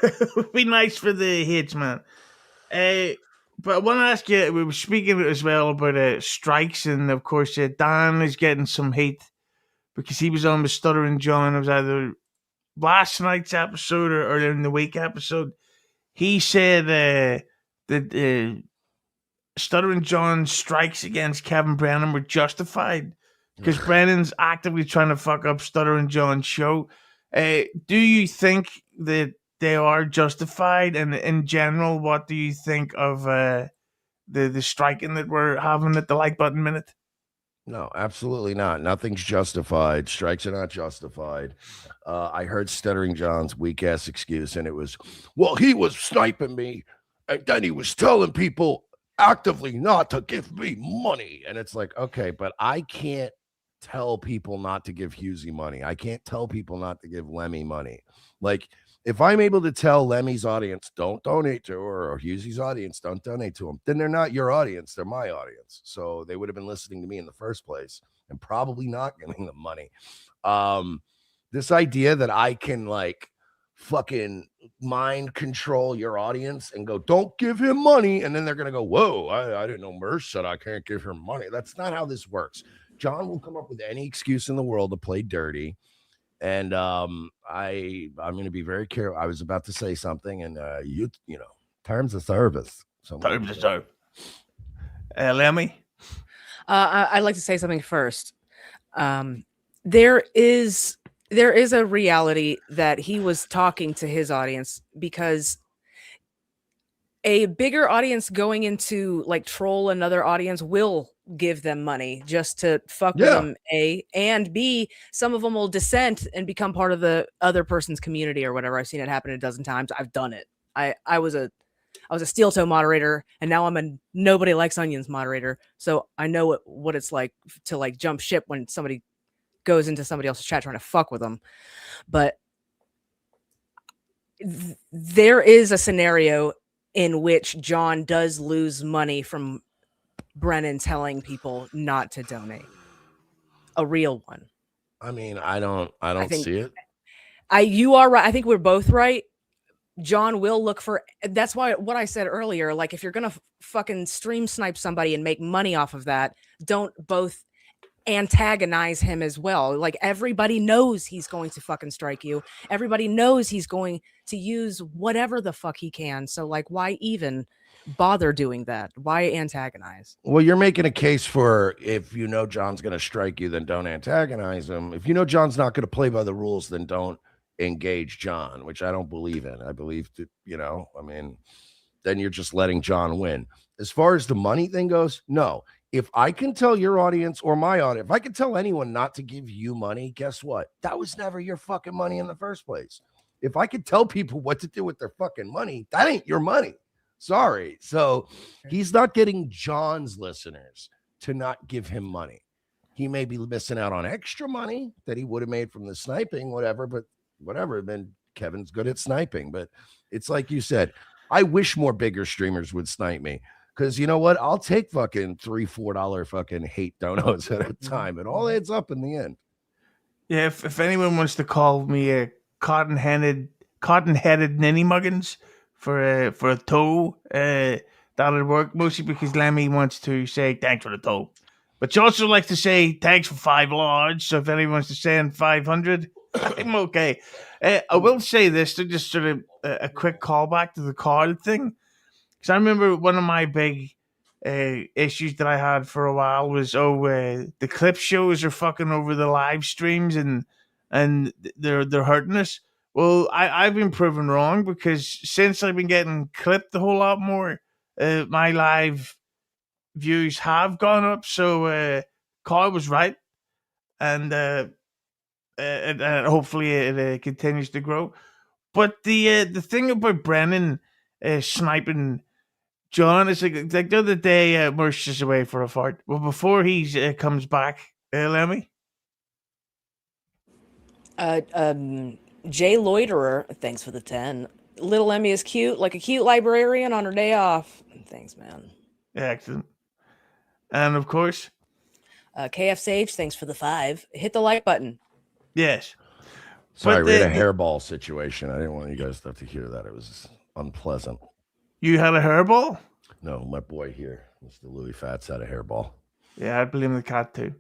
it would be nice for the hits, man. But I want to ask you. We were speaking as well about strikes, and of course, Dan is getting some hate because he was on with Stuttering John. It was either last night's episode or earlier in the week episode. He said that Stuttering John's strikes against Kevin Brennan were justified because Brennan's actively trying to fuck up Stuttering John's show. Do you think that they are justified? And in general, what do you think of the striking that we're having at the like button minute? No, absolutely not. Nothing's justified. Strikes are not justified. I heard Stuttering John's weak ass excuse, and it was, well, he was sniping me, and then he was telling people actively not to give me money. And it's like, okay, but I can't tell people not to give Husey money. I can't tell people not to give Lemmi money. Like, if I'm able to tell Lemmy's audience, don't donate to her, or Husey's audience, don't donate to him, then they're not your audience. They're my audience. So they would have been listening to me in the first place and probably not giving them money. This idea that I can, like, fucking mind control your audience and go, don't give him money. And then they're going to go, whoa, I didn't know Mersh said I can't give him money. That's not how this works. John will come up with any excuse in the world to play dirty. And I'm going to be very careful. I was about to say something, and you know, terms of service. Terms of service. Lemmi? I'd like to say something first. There is a reality that he was talking to his audience, because a bigger audience going into like troll another audience will give them money just to fuck with them, A, and B, some of them will dissent and become part of the other person's community or whatever. I've seen it happen a dozen times. I've done it. I was a steel toe moderator, and now I'm a nobody likes onions moderator. So I know what it's like to like jump ship when somebody goes into somebody else's chat trying to fuck with them. But there is a scenario in which John does lose money from Brennan telling people not to donate. A real one. I mean, I don't see it. You are right. I think we're both right. John will look for, that's why what I said earlier, like if you're going to fucking stream snipe somebody and make money off of that, don't both antagonize him as well. Like everybody knows he's going to fucking strike you. Everybody knows he's going to use whatever the fuck he can. So like, why even bother doing that? Why antagonize? Well, you're making a case for, if you know John's going to strike you, then don't antagonize him. If you know John's not going to play by the rules, then don't engage John, which I don't believe in. I believe that, you know, I mean, then you're just letting John win. As far as the money thing goes, no. If I can tell your audience or my audience, if I can tell anyone not to give you money, guess what? That was never your fucking money in the first place. If I could tell people what to do with their fucking money, that ain't your money. Sorry. So he's not getting John's listeners to not give him money. He may be missing out on extra money that he would have made from the sniping, whatever, but whatever. Then Kevin's good at sniping. But it's like you said, I wish more bigger streamers would snipe me. Because you know what? I'll take fucking $3-4 fucking hate donos at a time. It all adds up in the end. Yeah, if anyone wants to call me a cotton-headed ninny muggins for a toe, that'll work, mostly because Lemmi wants to say thanks for the toe. But she also likes to say thanks for 5 large, so if anyone wants to send 500, I'm okay. I will say this, to just sort of a quick callback to the card thing. Because I remember one of my big issues that I had for a while was, the clip shows are fucking over the live streams and they're hurting us. Well, I've been proven wrong, because since I've been getting clipped a whole lot more, my live views have gone up. So Karl was right, and hopefully it continues to grow. But the thing about Brennan sniping John is like the other day, Mersh is away for a fart. Well, before he comes back, Lemmi. Jay Loiterer, thanks for the 10. Little Lemmi is cute, like a cute librarian on her day off. Thanks, man. Excellent. And of course, KF Sage, thanks for the 5. Hit the like button. yes. Sorry, But we had a hairball situation. I didn't want you guys to have to hear that. It was unpleasant. You had a hairball? No, my boy here, Mr. Louis Fats, had a hairball. Yeah, I blame the cat too.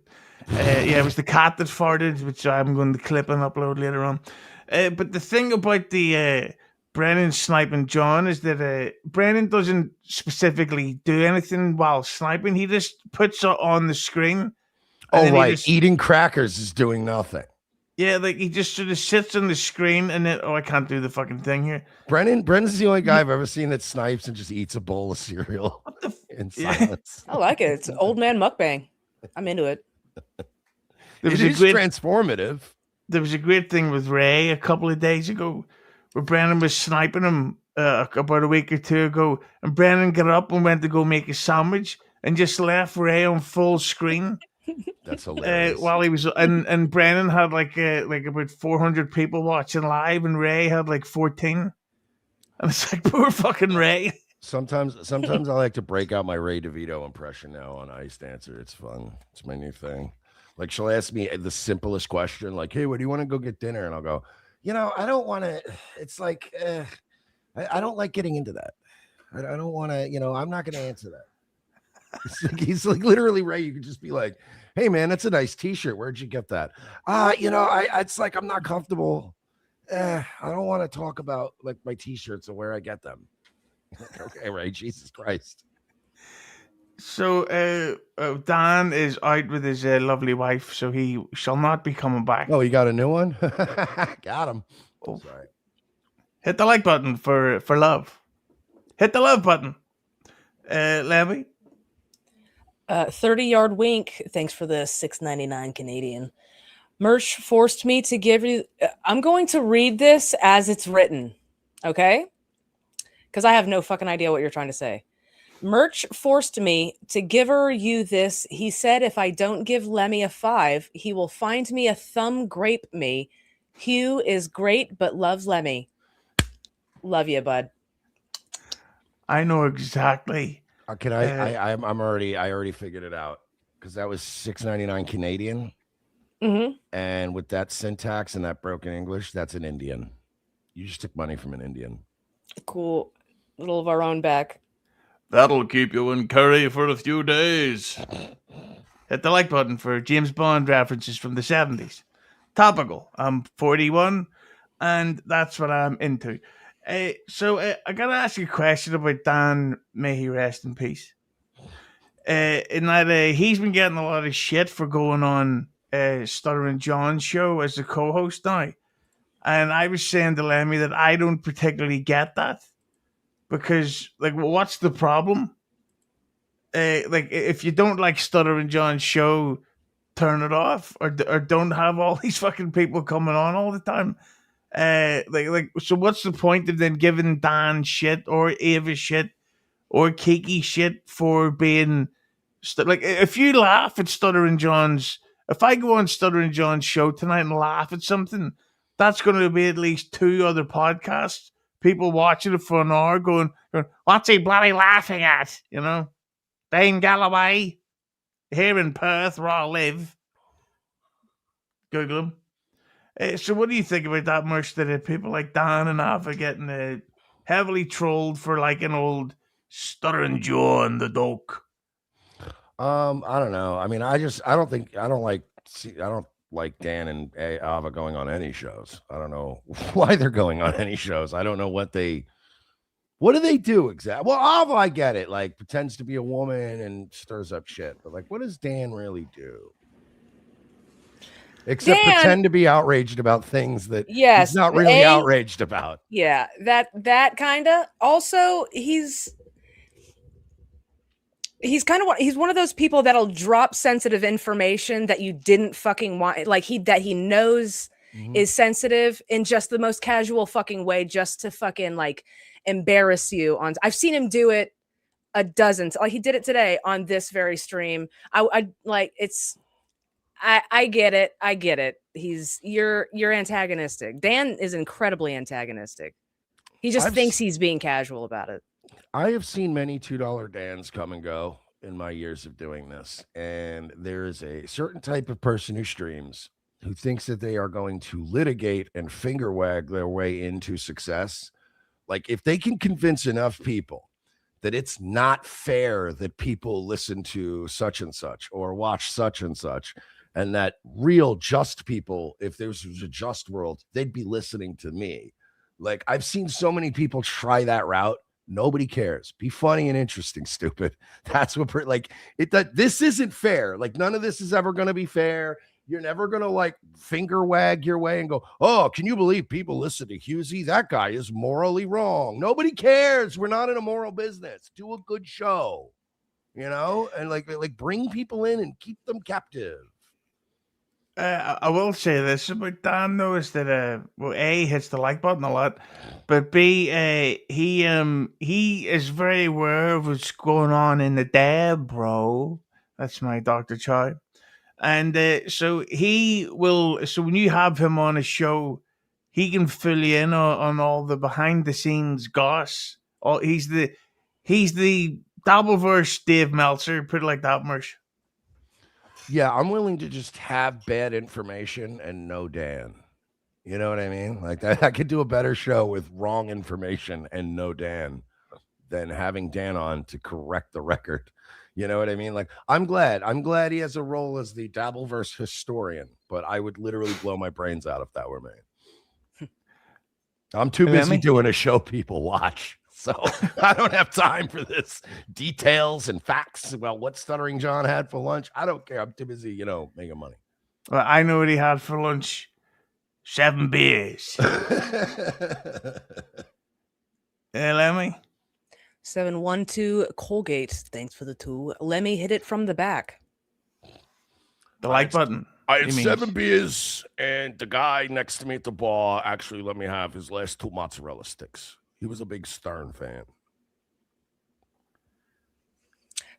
Yeah, it was the cat that farted, which I'm going to clip and upload later on. But the thing about the Brennan sniping John is that Brennan doesn't specifically do anything while sniping. He just puts it on the screen. Oh, right. Eating crackers is doing nothing. Yeah, like he just sort of sits on the screen and then, I can't do the fucking thing here. Brennan's the only guy I've ever seen that snipes and just eats a bowl of cereal in silence. I like it. It's old man mukbang. I'm into it. It is transformative. There was a great thing with Ray a couple of days ago where Brennan was sniping him about a week or two ago, and Brennan got up and went to go make a sandwich and just left Ray on full screen. That's hilarious. While he was and Brennan had like about 400 people watching live, and Ray had like 14. And it's like, poor fucking Ray. Sometimes I like to break out my Ray DeVito impression now on Ice Dancer. It's fun. It's my new thing. Like, she'll ask me the simplest question, like, "Hey, where do you want to go get dinner?" And I'll go, I don't want to. It's like, I don't like getting into that. I don't want to. I'm not going to answer that. He's like literally Ray. You could just be like, "Hey man, that's a nice t-shirt. Where'd you get that?" It's like, I'm not comfortable. I don't want to talk about like my t-shirts or where I get them. Okay, Ray, Jesus Christ. So Dan is out with his lovely wife, so he shall not be coming back. Oh, you got a new one? Got him. Oh. Sorry. Hit the like button for love. Hit the love button. Lemmi. 30-yard wink. Thanks for the $6.99 Canadian. Mersh forced me to give you. I'm going to read this as it's written, okay? Because I have no fucking idea what you're trying to say. Merch forced me to give you this. He said if I don't give Lemmi a 5, he will find me a thumb grape me. Hugh is great, but loves Lemmi. Love you, bud. I know exactly. Can I already figured it out, because that was $6.99 Canadian. Mm-hmm. And with that syntax and that broken English, that's an Indian. You just took money from an Indian. Cool. Little of our own back. That'll keep you in curry for a few days. Hit the like button for James Bond references from the 70s. Topical. I'm 41, and that's what I'm into. So I got to ask you a question about Dan. May he rest in peace. In that he's been getting a lot of shit for going on Stuttering John's show as the co-host now. And I was saying to Lemmi that I don't particularly get that. Because, like, what's the problem? Like, if you don't like Stuttering John's show, turn it off, or don't have all these fucking people coming on all the time. So what's the point of then giving Dan shit or Ava shit or Kiki shit for being Like if you laugh at Stuttering John's, if I go on Stuttering John's show tonight and laugh at something, that's going to be at least 2 other podcasts. People watching it for an hour going, what's he bloody laughing at? You know, Dane Galloway here in Perth where I live. Google him. So what do you think about that, Mersh, that people like Dan and Alpha getting heavily trolled for like an old Stuttering John the Doke? I don't know. I mean, I don't like Dan and Ava going on any shows. I don't know why they're going on any shows. I don't know what do they do exactly? Well, Ava, I get it. Like pretends to be a woman and stirs up shit. But like, what does Dan really do? Except pretend to be outraged about things that he's not really outraged about. Yeah, that kind of. Also, he's he's one of those people that'll drop sensitive information that you didn't fucking want, like that he knows is sensitive in just the most casual fucking way, just to fucking like embarrass you. I've seen him do it a dozen. Like he did it today on this very stream. I get it. I get it. You're antagonistic. Dan is incredibly antagonistic. He just thinks he's being casual about it. I have seen many $2 Dans come and go in my years of doing this. And there is a certain type of person who streams who thinks that they are going to litigate and finger wag their way into success. Like if they can convince enough people that it's not fair that people listen to such and such or watch such and such, and that real just people, if there was a just world, they'd be listening to me. Like I've seen so many people try that route. Nobody cares. Be funny and interesting, stupid. That's what this isn't fair. Like none of this is ever going to be fair. You're never going to like finger wag your way and go, oh, can you believe people listen to Husey? That guy is morally wrong. Nobody cares. We're not in a moral business. Do a good show, you know, and like bring people in and keep them captive. I will say this about Dan though, is that A, hits the like button a lot, but B, he is very aware of what's going on in the dab, bro. That's my Dr. Chow. And so when you have him on a show, he can fill you in on all the behind the scenes goss. He's the Dabbleverse Dave Meltzer, put it like that, Mersh. Yeah, I'm willing to just have bad information and no Dan. You know what I mean? Like I could do a better show with wrong information and no Dan than having Dan on to correct the record. You know what I mean? Like I'm glad he has a role as the Dabbleverse historian, but I would literally blow my brains out if that were me. I'm too busy doing a show people watch. So I don't have time for this details and facts about what Stuttering John had for lunch. I don't care. I'm too busy, making money. Well, I know what he had for lunch. 7 beers. Lemmi? 712 Colgate. Thanks for the 2. Lemmi hit it from the back. The like button. I had 7 beers, and the guy next to me at the bar actually let me have his last 2 mozzarella sticks. He was a big Stern fan.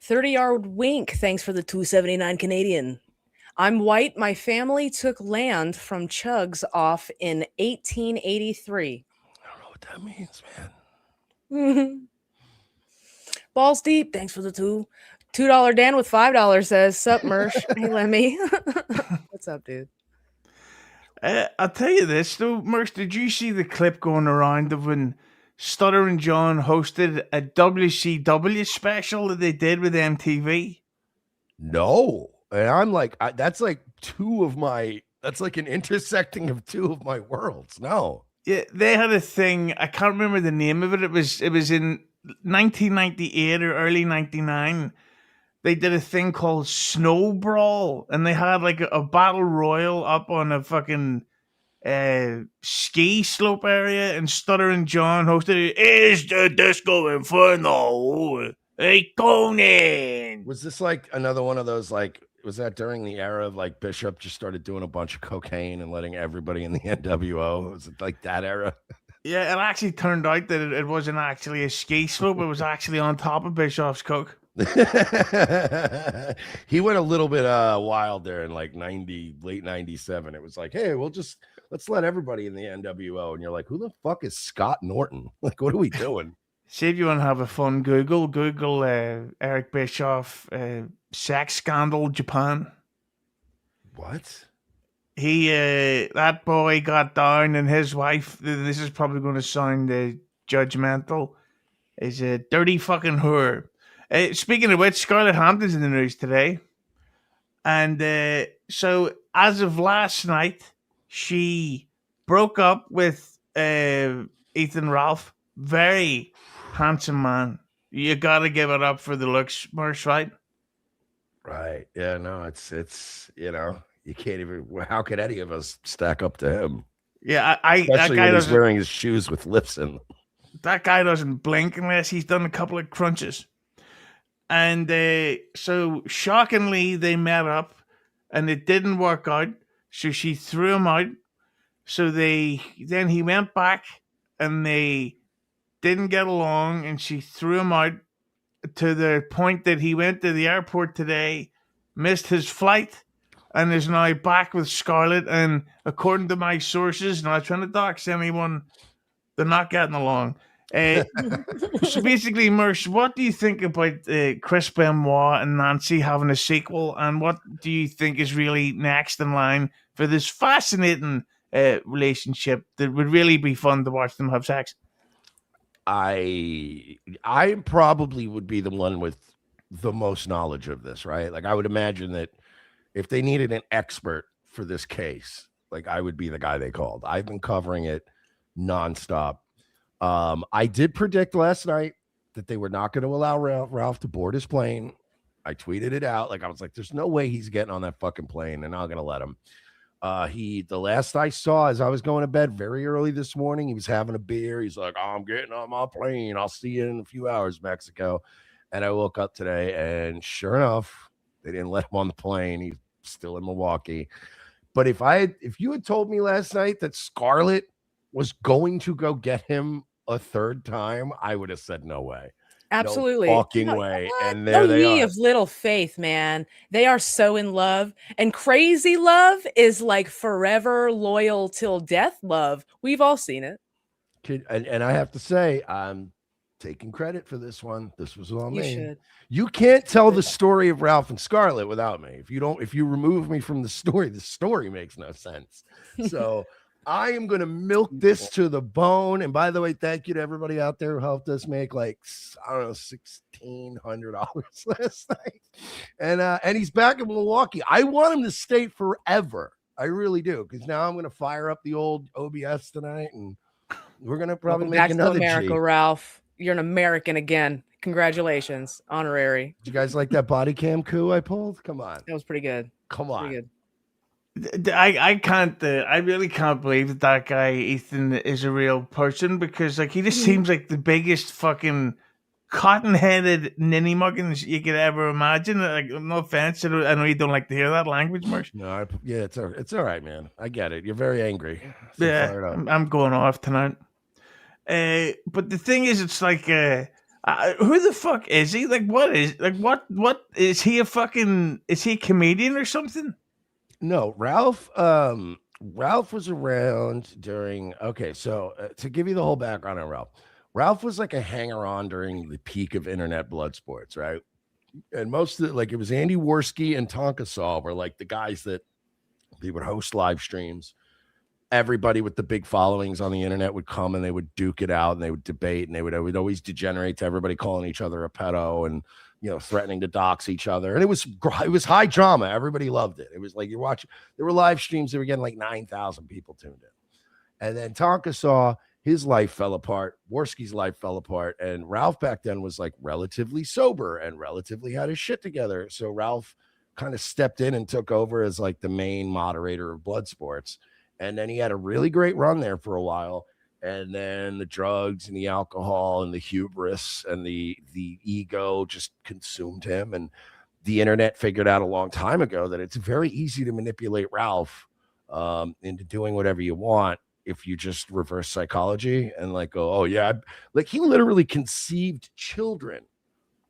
30-yard wink. Thanks for the 279 Canadian. I'm white. My family took land from Chugs off in 1883. I don't know what that means, man. Balls deep. Thanks for the 2. $2 Dan with $5 says, sup, Mersh. Hey, Lemmi. What's up, dude? I'll tell you this, though, Mersh. Did you see the clip going around of when Stuttering John hosted a WCW special that they did with MTV? No. And I'm like, that's like an intersecting of 2 of my worlds. No. Yeah, they had a thing. I can't remember the name of it. It was in 1998 or early 99. They did a thing called Snow Brawl, and they had like a battle royal up on a fucking ski slope area, and Stuttering John hosted it. Is the Disco Inferno a Conan? Was this like another one of those, like, was that during the era of like Bishop just started doing a bunch of cocaine and letting everybody in the NWO? Was it like that era? Yeah, it actually turned out that it wasn't actually a ski slope. It was actually on top of Bishop's coke. He went a little bit wild there in like late 97. It was like, hey, let's let everybody in the NWO. And you're like, who the fuck is Scott Norton? Like, what are we doing? See if you want to have a fun Google Eric Bischoff sex scandal Japan. What? He that boy got down, and his wife. This is probably going to sound judgmental. Is a dirty fucking whore. Speaking of which, Scarlett Hampton's in the news today, and so as of last night, she broke up with Ethan Ralph. Very handsome man. You got to give it up for the looks, Mersh, right? Right. Yeah. No. It's you can't even. How could any of us stack up to him? Yeah, Especially when he's wearing his shoes with lips in them. That guy doesn't blink unless he's done a couple of crunches. And so shockingly, they met up, and it didn't work out. So she threw him out. So then he went back, and they didn't get along, and she threw him out to the point that he went to the airport today, missed his flight, and is now back with Scarlett. And according to my sources, not trying to dox anyone, they're not getting along. So basically, Mersh, what do you think about Chris Benoit and Nancy having a sequel, and what do you think is really next in line for this fascinating relationship that would really be fun to watch them have sex? I probably would be the one with the most knowledge of this, right? Like, I would imagine that if they needed an expert for this case, like, I would be the guy they called. I've been covering it nonstop. I did predict last night that they were not going to allow Ralph to board his plane. I tweeted it out. Like, I was like, there's no way he's getting on that fucking plane. They're not going to let him. The last I saw as I was going to bed very early this morning, he was having a beer. He's like, I'm getting on my plane. I'll see you in a few hours, Mexico. And I woke up today, and sure enough, they didn't let him on the plane. He's still in Milwaukee. But if you had told me last night that Scarlett was going to go get him a third time, I would have said no way. Absolutely. No fucking way. And there they are. Of little faith, man. They are so in love. And crazy love is like forever loyal till death love. We've all seen it. And I have to say, I'm taking credit for this one. This was all me. Should. You can't tell the story of Ralph and Scarlet without me. If you remove me from the story makes no sense. So I am going to milk this to the bone. And by the way, thank you to everybody out there who helped us make like, I don't know, $1,600 last night. And he's back in Milwaukee. I want him to stay forever. I really do. Because now I'm going to fire up the old OBS tonight, and we're going to probably make another America, G. Ralph. You're an American again. Congratulations. Honorary. Did you guys like that body cam coup I pulled? Come on. That was pretty good. Come on. Pretty good. I can't. I really can't believe that guy Ethan is a real person, because like he just seems like the biggest fucking cotton-headed ninny muggins you could ever imagine. Like, no offense, I know you don't like to hear that language, Mersh. No, it's all right, man. I get it. You're very angry. So yeah, I'm going off tonight. But the thing is, it's like, who the fuck is he? Like, what is he? Is he a comedian or something? No, Ralph was around during, so to give you the whole background on Ralph was like a hanger-on during the peak of internet blood sports, right? And most of it was Andy Worski and Tonka Saw were like the guys that they would host live streams. Everybody with the big followings on the internet would come and they would duke it out, and they would debate, and it would always degenerate to everybody calling each other a pedo and, you know, threatening to dox each other. And it was high drama. Everybody loved it. It was like, you're watching, there were live streams that were getting like 9,000 people tuned in. And then Tonka Saw, his life fell apart. Worski's life fell apart. And Ralph back then was like relatively sober and relatively had his shit together. So Ralph kind of stepped in and took over as like the main moderator of blood sports. And then he had a really great run there for a while. And then the drugs and the alcohol and the hubris and the ego just consumed him. And the internet figured out a long time ago that it's very easy to manipulate Ralph into doing whatever you want if you just reverse psychology and like go, oh yeah, like he literally conceived children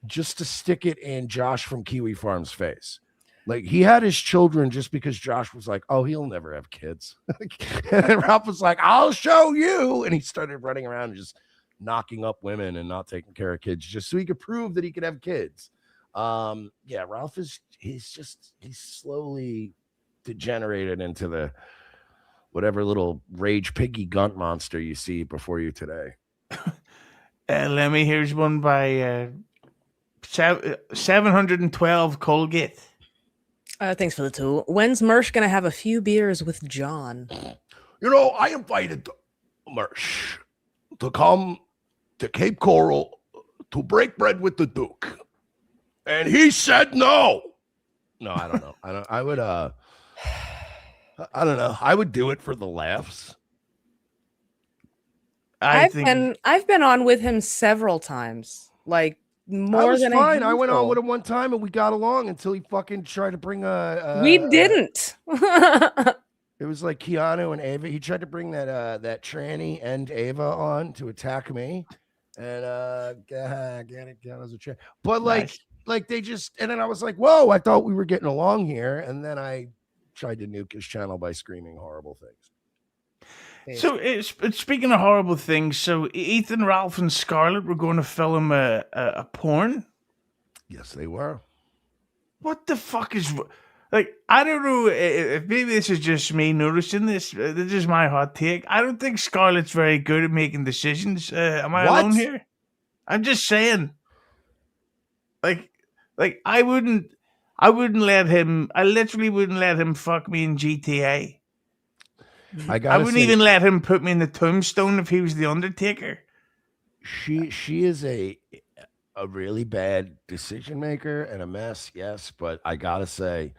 just to stick it in Josh from Kiwi Farm's face. Like, he had his children just because Josh was like, oh, he'll never have kids. And then Ralph was like, I'll show you. And he started running around and just knocking up women and not taking care of kids just so he could prove that he could have kids. Yeah, Ralph he's slowly degenerated into the whatever little rage piggy gunt monster you see before you today. Lemmi, here's one by 712 Colgate. Thanks for the tool. When's Mersh gonna have a few beers with John? You know, I invited Mersh to come to Cape Coral to break bread with the Duke, and he said no. No, I don't know. I don't know. I would do it for the laughs. I've been on with him several times, like more than fine. I went on with him one time and we got along until he fucking tried to bring we didn't. It was like Keanu and Ava. He tried to bring that tranny and Ava on to attack me, and get it down as a tranny. But like they just, and then I was like, whoa, I thought we were getting along here, and then I tried to nuke his channel by screaming horrible things. So it's speaking of horrible things, so Ethan, Ralph, and Scarlet were going to film a porn. Yes, they were. What the fuck is like? I don't know if maybe this is just me noticing this. This is my hot take. I don't think Scarlet's very good at making decisions. Am I alone here? I'm just saying. Like I wouldn't let him. I literally wouldn't let him fuck me in GTA. I wouldn't even let him put me in the tombstone if he was the Undertaker. She is a really bad decision maker and a mess, yes. But I gotta say,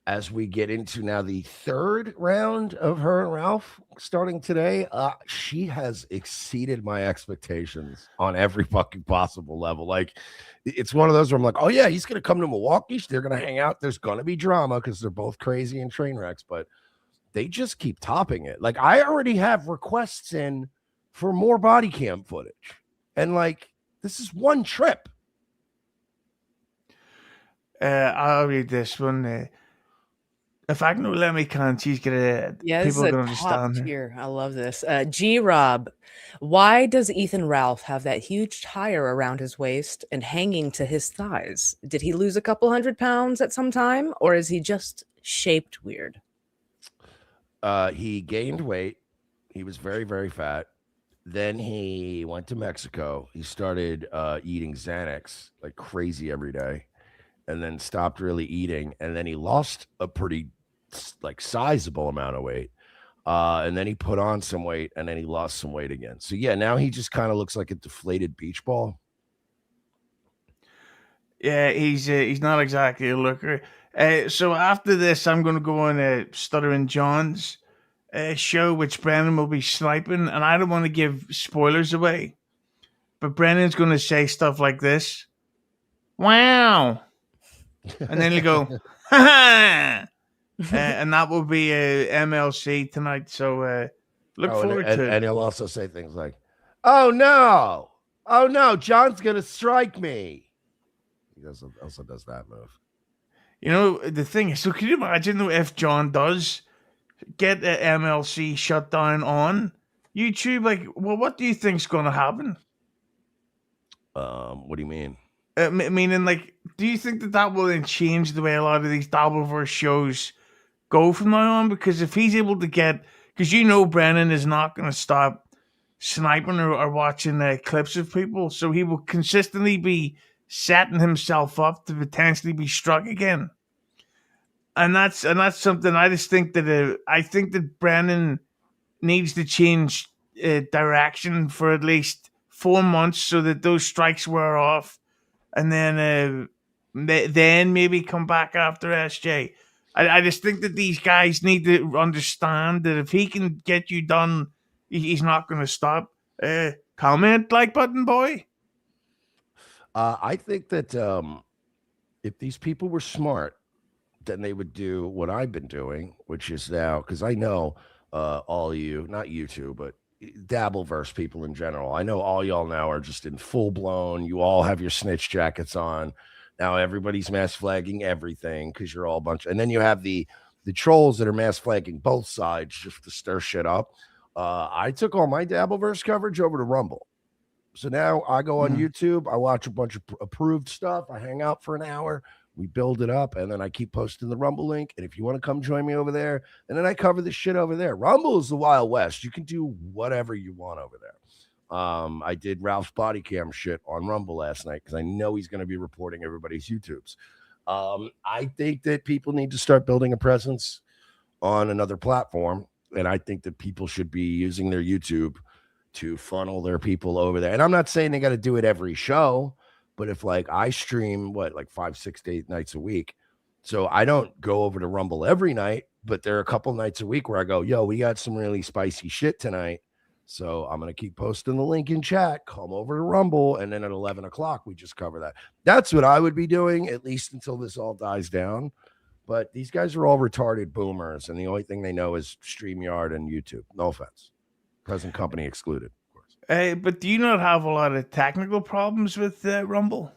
as we get into now the third round of her and Ralph starting today, she has exceeded my expectations on every fucking possible level. Like, it's one of those where I'm like, oh yeah, he's gonna come to Milwaukee. They're gonna hang out. There's gonna be drama because they're both crazy and train wrecks, but they just keep topping it. Like, I already have requests in for more body cam footage. And like, this is one trip. I'll read this one. If I can let me can't, she's gonna people are gonna understand here. I love this. G Rob, why does Ethan Ralph have that huge tire around his waist and hanging to his thighs? Did he lose a couple 100 pounds at some time, or is he just shaped weird? He gained weight. He was very, very fat. Then he went to Mexico. He started eating Xanax like crazy every day, and then stopped really eating. And then he lost a pretty like sizable amount of weight. And then he put on some weight, and then he lost some weight again. So yeah, now he just kind of looks like a deflated beach ball. Yeah, he's not exactly a looker. So after this, I'm going to go on Stuttering John's show, which Brennan will be sniping, and I don't want to give spoilers away, but Brennan's going to say stuff like this. Wow. And then he'll go, ha ha. And that will be MLC tonight. So look forward to it. And he'll also say things like, oh no, John's going to strike me. He also does that move. You know, the thing is, so can you imagine though if John does get the MLC shut down on YouTube? Like, well, what do you think's going to happen? What do you mean? Meaning, like, do you think that will then change the way a lot of these Dabbleverse shows go from now on? Because if he's able to get, because you know Brennan is not going to stop sniping or watching clips of people, so he will consistently be setting himself up to potentially be struck again, and that's something I just think that I think that Brennan needs to change direction for at least 4 months so that those strikes wear off, and then maybe come back after SJ. I just think that these guys need to understand that if he can get you done, he's not going to stop. Comment, like button, boy. I think that if these people were smart, then they would do what I've been doing, which is now, because I know all you, not you two, but Dabbleverse people in general. I know all y'all now are just in full blown. You all have your snitch jackets on. Now everybody's mass flagging everything because you're all a bunch. And then you have the trolls that are mass flagging both sides just to stir shit up. I took all my Dabbleverse coverage over to Rumble. So now I go on YouTube. I watch a bunch of approved stuff. I hang out for an hour. We build it up, and then I keep posting the Rumble link. And if you want to come join me over there, and then I cover the shit over there. Rumble is the Wild West. You can do whatever you want over there. I did Ralph's body cam shit on Rumble last night because I know he's going to be reporting everybody's YouTubes. I think that people need to start building a presence on another platform, and I think that people should be using their YouTube to funnel their people over there. And I'm not saying they got to do it every show. But if like I stream like 5, 6 to 8 nights a week, so I don't go over to Rumble every night, but there are a couple nights a week where I go, yo, we got some really spicy shit tonight. So I'm going to keep posting the link in chat, come over to Rumble. And then at 11 o'clock, we just cover that. That's what I would be doing, at least until this all dies down. But these guys are all retarded boomers. And the only thing they know is StreamYard and YouTube. No offense. Present company excluded. But do you not have a lot of technical problems with Rumble?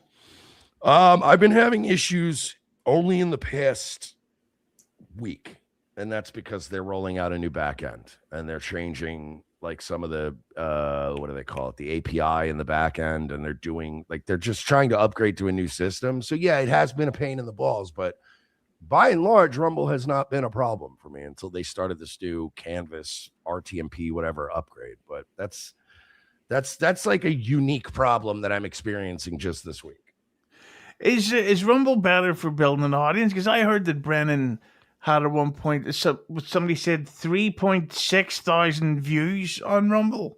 I've been having issues only in the past week, and that's because they're rolling out a new backend and they're changing like some of the what do they call it, the API in the backend, and they're doing like they're just trying to upgrade to a new system. So yeah, it has been a pain in the balls, but by and large, Rumble has not been a problem for me until they started this new Canvas RTMP whatever upgrade. But that's like a unique problem that I'm experiencing just this week. Is Rumble better for building an audience? Because I heard that Brennan had at one point, somebody said 3.6 thousand views on Rumble,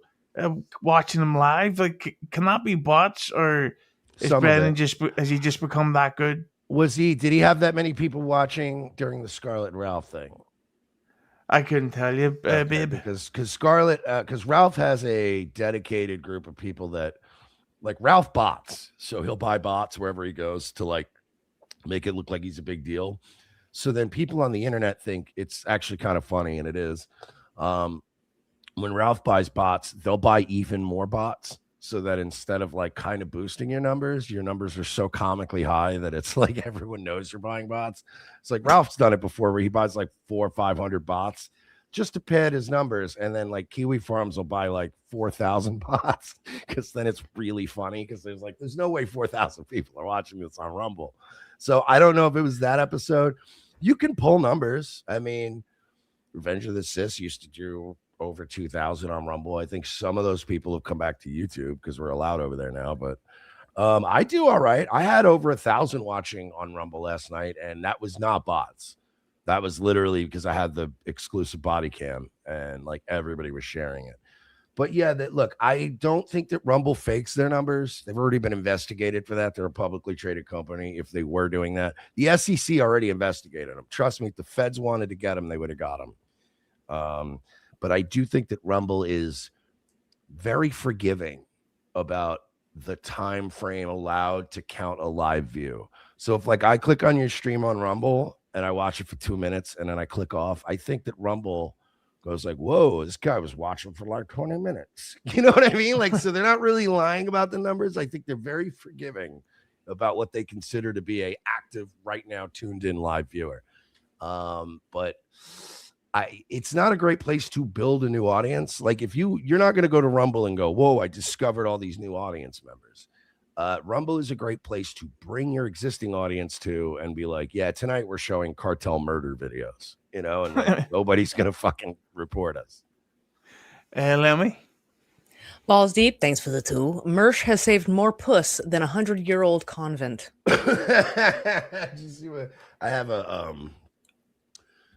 watching him live. Like, can that be bots, or is Brennan has he just become that good? Did he have that many people watching during the Scarlet and Ralph thing? I couldn't tell you, babe. Because Scarlet, because Ralph has a dedicated group of people that like Ralph bots. So he'll buy bots wherever he goes to like make it look like he's a big deal. So then people on the internet think it's actually kind of funny, and it is. When Ralph buys bots, they'll buy even more bots. So that instead of like kind of boosting your numbers are so comically high that it's like everyone knows you're buying bots. It's like Ralph's done it before where he buys like 400 or 500 bots just to pad his numbers. And then like Kiwi Farms will buy like 4,000 bots because then it's really funny because there's no way 4,000 people are watching this on Rumble. So I don't know if it was that episode. You can pull numbers. I mean, Revenge of the Cis used to do over 2,000 on Rumble. I think some of those people have come back to YouTube because we're allowed over there now. But I do all right. I had over 1,000 watching on Rumble last night, and that was not bots. That was literally because I had the exclusive body cam, and like everybody was sharing it. But yeah, look, I don't think that Rumble fakes their numbers. They've already been investigated for that. They're a publicly traded company. If they were doing that, the SEC already investigated them. Trust me, if the feds wanted to get them, they would have got them. But I do think that Rumble is very forgiving about the time frame allowed to count a live view. So if like I click on your stream on Rumble and I watch it for 2 minutes and then I click off, I think that Rumble goes like, whoa, this guy was watching for like 20 minutes. You know what I mean? Like, so they're not really lying about the numbers. I think they're very forgiving about what they consider to be a active right now tuned in live viewer. But it's not a great place to build a new audience. Like if you're not going to go to Rumble and go, whoa, I discovered all these new audience members. Rumble is a great place to bring your existing audience to and be like, yeah, tonight we're showing cartel murder videos, you know, and like, nobody's going to fucking report us. Lemmi? Balls deep, thanks for the 2. Mersh has saved more puss than a 100-year-old convent. Did you see what I have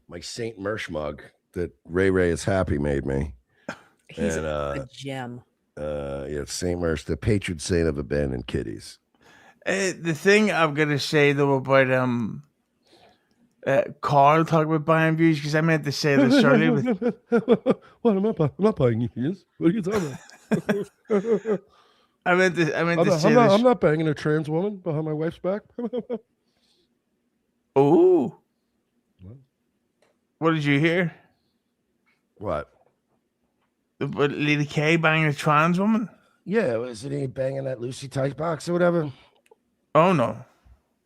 my Saint Mersh mug that Ray is happy made me. He's a gem. Yeah, Saint Mersh, the patron saint of abandoned kitties. The thing I'm gonna say though about Karl talking about buying views, because I meant to say this earlier. What am I not buying views? What are you talking about? I meant to say this. I'm not banging a trans woman behind my wife's back. Oh. What did you hear? What? But Lady K banging a trans woman? Yeah, wasn't he banging that Lucy Tight box or whatever? Oh no,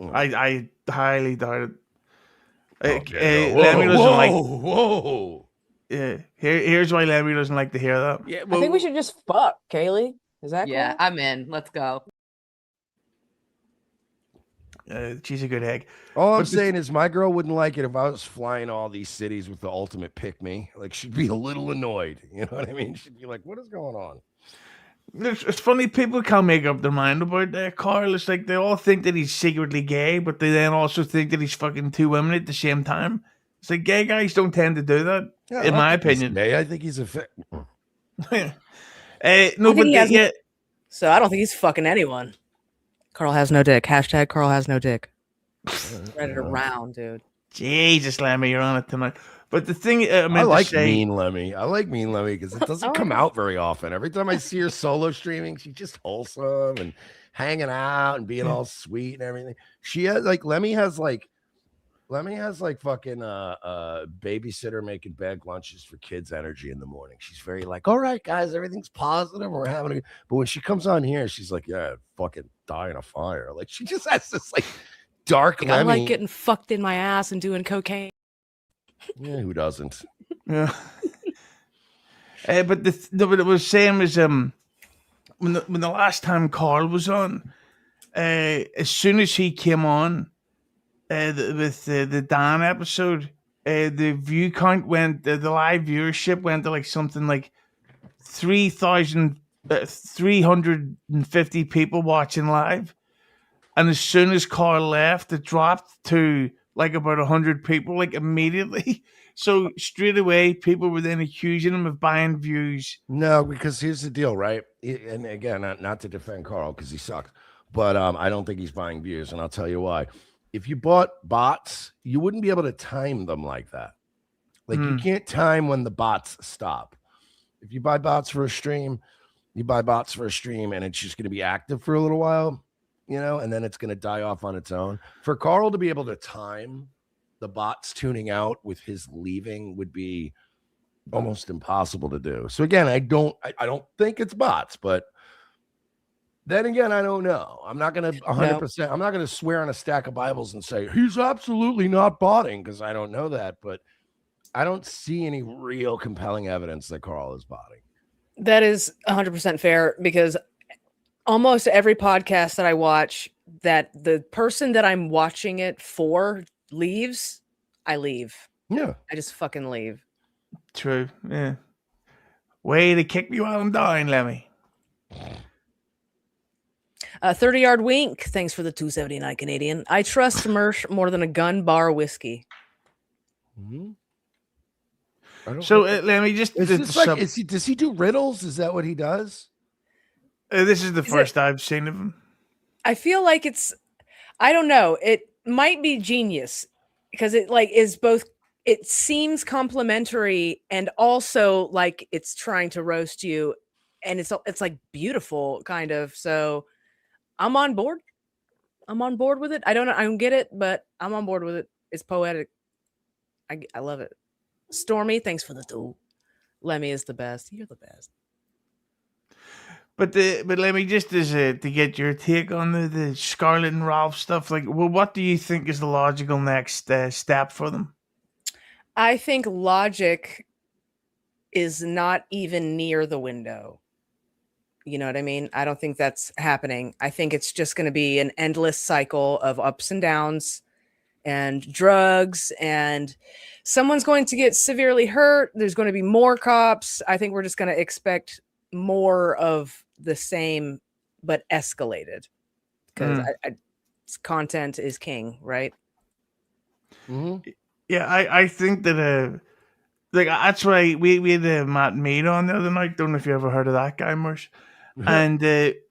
Mm. I highly doubt it. Okay, Lemmy doesn't like. whoa. Yeah, here's why Lemmy doesn't like to hear that. Yeah, I think we should just fuck, Kaylee. Is that Yeah, cool? I'm in. Let's go. She's a good egg. All I'm But the- saying is my girl wouldn't like it if I was flying all these cities with the ultimate pick me. Like, she'd be a little annoyed. You know what I mean? She'd be like, what is going on? It's funny, people can't make up their mind about Karl. It's like they all think that he's secretly gay, but they then also think that he's fucking two women at the same time. It's like gay guys don't tend to do that, Yeah, in my opinion. I think he's a fit. No, I but think he has yeah, So I don't think he's fucking anyone. Karl has no dick. Hashtag Karl has no dick. Spread it around, dude. Jesus, Lemmy, you're on it tonight. But the thing I I meant like to say, Mean Lemmy. I like Mean Lemmy because it doesn't come out very often. Every time I see her solo streaming, she's just wholesome and hanging out and being all sweet and everything. She has Lemmy has fucking babysitter making bag lunches for kids energy in the morning. She's very like, all right, guys, everything's positive. We're having a but when she comes on here, she's like, yeah, fucking die in a fire. Like she just has this like dark I Lemmy. like getting fucked in my ass and doing cocaine. Yeah, who doesn't? yeah. But what I was saying was when the last time Karl was on, as soon as he came on with the Dan episode, the view count went, the live viewership went to like something like 3,350 people watching live. And as soon as Karl left, it dropped to like about 100 people, like immediately. So straight away, people were then accusing him of buying views. No, because here's the deal, right? And again, not to defend Karl because he sucks, but I don't think he's buying views, and I'll tell you why. If you bought bots, you wouldn't be able to time them like that. Like you can't time when the bots stop. If you buy bots for a stream, you buy bots for a stream, and it's just going to be active for a little while, you know, and then it's going to die off on its own. For Karl to be able to time the bots tuning out with his leaving would be almost impossible to do. So again, I don't think it's bots, but then again, I don't know. I'm not going to 100%. I'm not going to swear on a stack of Bibles and say he's absolutely not botting because I don't know that, but I don't see any real compelling evidence that Karl is botting. That is 100% fair because almost every podcast that I watch that the person that I'm watching it for leaves, I leave. Yeah. I just fucking leave. True. Yeah. Way to kick me while I'm dying, Lemmy. 30-yard wink. Thanks for the 279 Canadian. I trust Mersh more than a gun bar whiskey. Mm-hmm. So Lemmy, just does he do riddles? Is that what he does? this is the first I've seen of him. I feel like I don't know. It might be genius because it like is both. It seems complimentary and also like it's trying to roast you, and it's like beautiful kind of. So I'm on board. I'm on board with it. I don't get it, but I'm on board with it. It's poetic. I love it. Stormy, thanks for the tool. Lemmy is the best. You're the best. But let me just to get your take on the Scarlet and Ralph stuff. Like, well, what do you think is the logical next step for them? I think logic is not even near the window. You know what I mean? I don't think that's happening. I think it's just going to be an endless cycle of ups and downs and drugs, and someone's going to get severely hurt. There's going to be more cops. I think we're just going to expect more of the same, but escalated because content is king, right? Mm-hmm. Yeah, I think that like that's why we had Matt Mead on the other night. Don't know if you ever heard of that guy, Mersh. And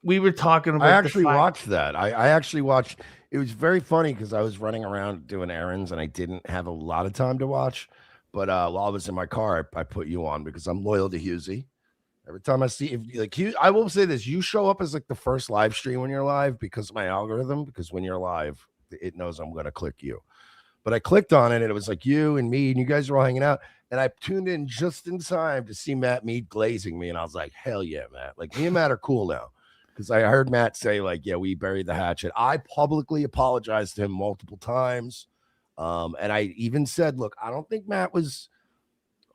we were talking about. I actually watched that. I actually watched. It was very funny because I was running around doing errands and I didn't have a lot of time to watch. But while I was in my car, I put you on because I'm loyal to Husey. Every time I see, I will say this: you show up as like the first live stream when you're live because of my algorithm. Because when you're live, it knows I'm going to click you. But I clicked on it and it was like you and me and you guys were all hanging out. And I tuned in just in time to see Matt Mead glazing me. And I was like, hell yeah, Matt. Like, me and Matt are cool now. Because I heard Matt say, like, yeah, we buried the hatchet. I publicly apologized to him multiple times. And I even said, look, I don't think Matt was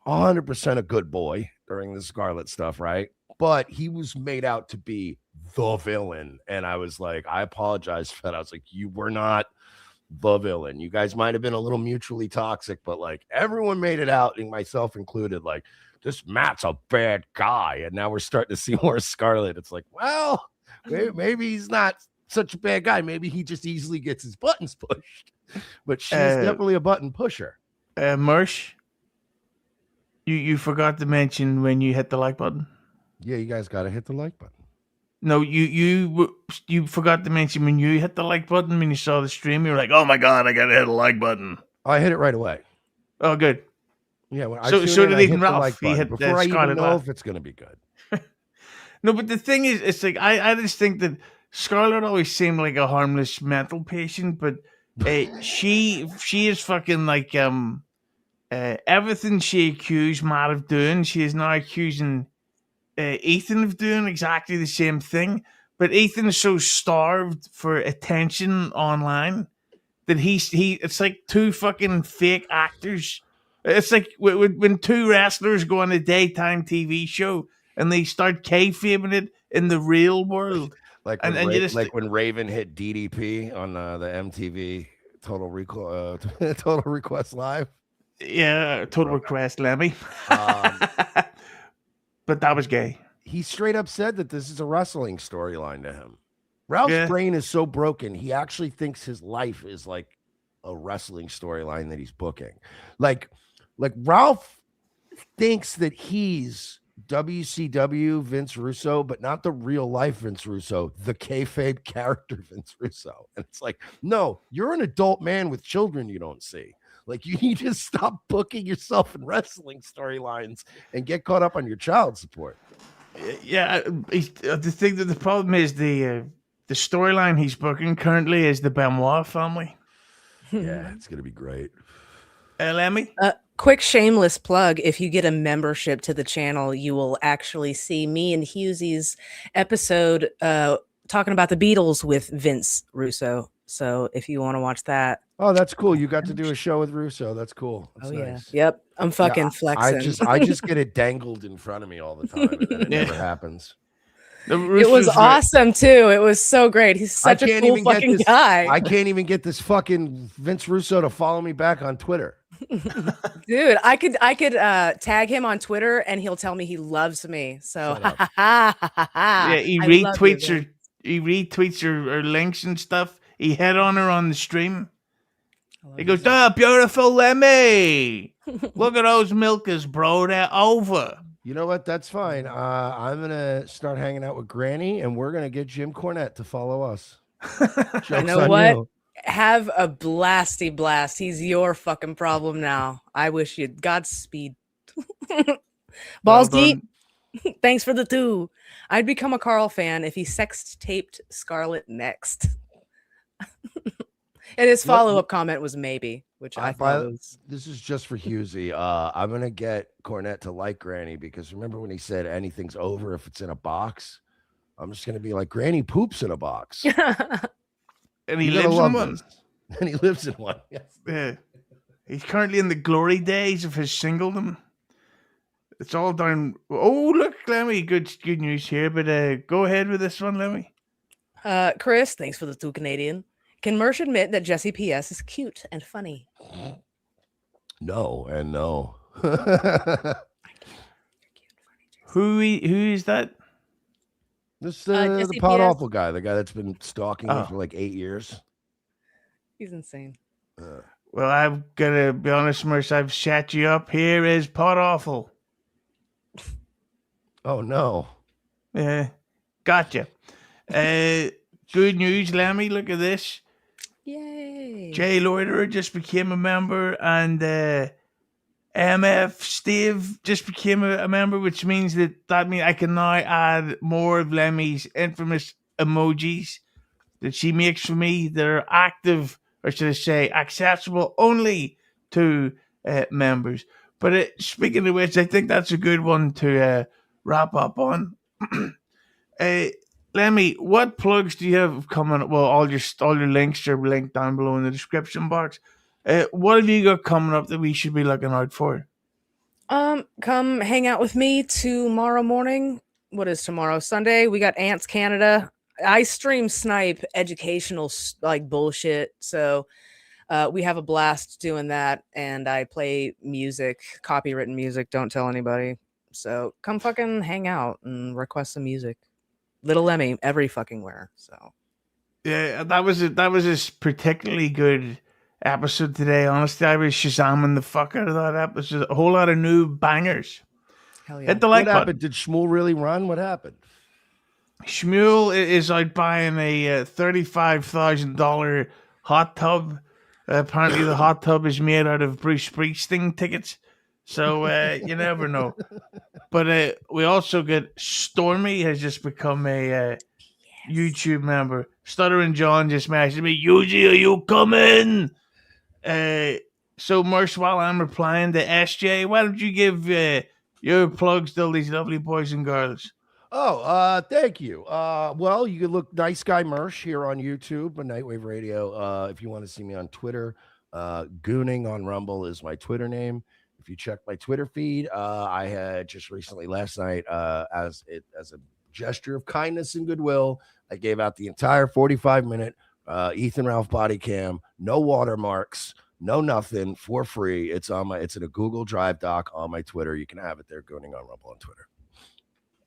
100% a good boy during the Scarlet stuff, right? But he was made out to be the villain. And I was like, I apologize for that. I was like, you were not the villain. You guys might have been a little mutually toxic, but like everyone made it out, and myself included, like, this Matt's a bad guy. And now we're starting to see more Scarlet. It's like, well, maybe he's not such a bad guy. Maybe he just easily gets his buttons pushed. But she's definitely a button pusher. Mersh, you forgot to mention when you hit the like button. Yeah, you guys got to hit the like button. No, you forgot to mention when you hit the like button when you saw the stream. You were like, "Oh my god, I gotta hit the like button." I hit it right away. Oh, good. Yeah, when so did even Ralph. Like he hit before I even know if it's gonna be good. No, but the thing is, it's like I just think that Scarlet always seemed like a harmless mental patient, but she is fucking like everything she accused Matt of doing, she is now accusing Ethan of doing exactly the same thing. But Ethan is so starved for attention online that he it's like two fucking fake actors. It's like when two wrestlers go on a daytime TV show and they start kayfabing it in the real world. Like when Raven hit DDP on the MTV Total Request Live. Yeah, Total Request Lemmi. But that was gay. He straight up said that this is a wrestling storyline to him. Ralph's brain is so broken, he actually thinks his life is like a wrestling storyline that he's booking. Like Ralph thinks that he's WCW Vince Russo, but not the real life Vince Russo, the kayfabe character Vince Russo. And it's like, no, you're an adult man with children you don't see. Like, you need to stop booking yourself in wrestling storylines and get caught up on your child support. Yeah, the problem is the storyline he's booking currently is the Benoit family. Yeah, it's gonna be great. Lemmi? Quick shameless plug. If you get a membership to the channel, you will actually see me and Hughesy's episode talking about the Beatles with Vince Russo. So if you want to watch that. Oh, that's cool. You got to do a show with Russo. That's cool. That's nice. Yeah. Yep. I'm fucking flexing. I just get it dangled in front of me all the time, and then it never happens. It was awesome too. It was so great. He's such a cool fucking guy. I can't even get this fucking Vince Russo to follow me back on Twitter. Dude, I could tag him on Twitter and he'll tell me he loves me. So yeah, he retweets her links and stuff. He hit on her on the stream. He goes, beautiful Lemmi. Look at those milkers, bro. They're over. You know what? That's fine. I'm going to start hanging out with Granny, and we're going to get Jim Cornette to follow us. You know what? Have a blasty blast. He's your fucking problem now. I wish you Godspeed. Balls deep. Thanks for the 2. I'd become a Karl fan if he sex taped Scarlet next. And his follow-up comment was maybe, which I thought was... This is just for Husey. I'm going to get Cornette to like Granny, because remember when he said anything's over if it's in a box? I'm just going to be like, Granny poops in a box. And he lives in one. And he lives in one. Yes. Yeah. He's currently in the glory days of his singledom. It's all down... Oh, look, Lemmi. Good news here, but go ahead with this one, Lemmi. Chris, thanks for the 2 Canadian. Can Mersh admit that Jesse PS is cute and funny? No and no. Who is that? This the pot awful guy, the guy that's been stalking me for like 8 years. He's insane. Well, I'm gonna be honest, Mersh. I've set you up here as pot awful. Oh no. Yeah, gotcha. Good news, Lemmi. Look at this. Yay! Jay Loiterer just became a member, and MF Steve just became a member, which means that means I can now add more of Lemmy's infamous emojis that she makes for me that are active, or should I say, accessible only to members. But speaking of which, I think that's a good one to wrap up on. Lemmi, what plugs do you have coming? Well, all your links are linked down below in the description box. What have you got coming up that we should be looking out for? Come hang out with me tomorrow morning. What is tomorrow? Sunday. We got Ants Canada. I stream snipe educational like bullshit. So we have a blast doing that, and I play music, copywritten music. Don't tell anybody. So come fucking hang out and request some music. Little Lemmi every fucking where. So yeah, that was a particularly good episode today. Honestly, I was shazamming the fuck out of that episode. A whole lot of new bangers. hell yeah. Hit the like What happened? button. Did Schmuel really run? What happened? Schmuel is out buying a $35,000 hot tub. Apparently, the hot tub is made out of Bruce Springsteen tickets. So you never know. But we also get Stormy has just become a YouTube member. Stuttering John just messaged me, Yuji, are you coming? So Mersh, while I'm replying to SJ, why don't you give your plugs to all these lovely boys and girls? Oh, thank you. Well, you can look Nice Guy Mersh here on YouTube and Nightwave Radio. If you want to see me on Twitter, Gooning on Rumble is my Twitter name. If you check my Twitter feed, I had just recently last night, as a gesture of kindness and goodwill, I gave out the entire 45-minute Ethan Ralph body cam, no watermarks, no nothing, for free. It's in a Google Drive doc on my Twitter. You can have it there, Gooning on Rumble on Twitter.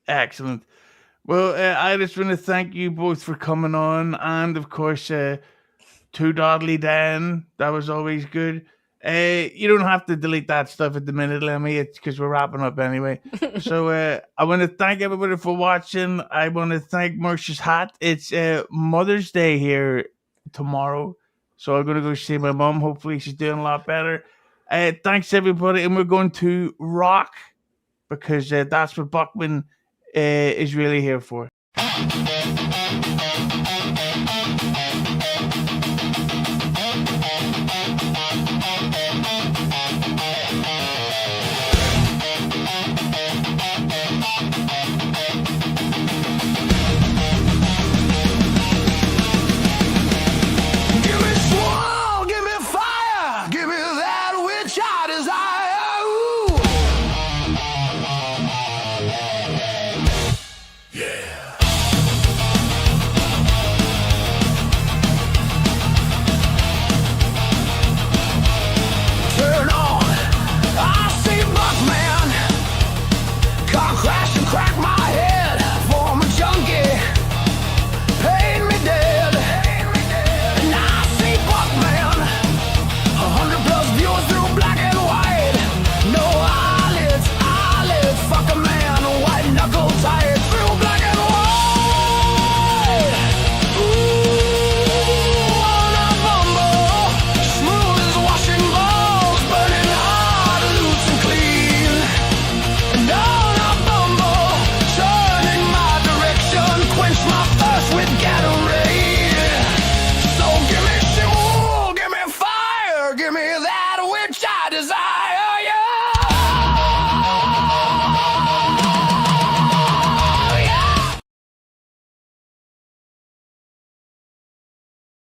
Excellent. Well, I just want to thank you both for coming on, and of course, to Dodley Dan. That was always good. You don't have to delete that stuff at the minute, Lemmi. It's because we're wrapping up anyway. So I want to thank everybody for watching. I want to thank Mersh's hat. It's Mother's Day here tomorrow, so I'm going to go see my mom. Hopefully, she's doing a lot better. Thanks everybody, and we're going to rock because that's what Buckman is really here for.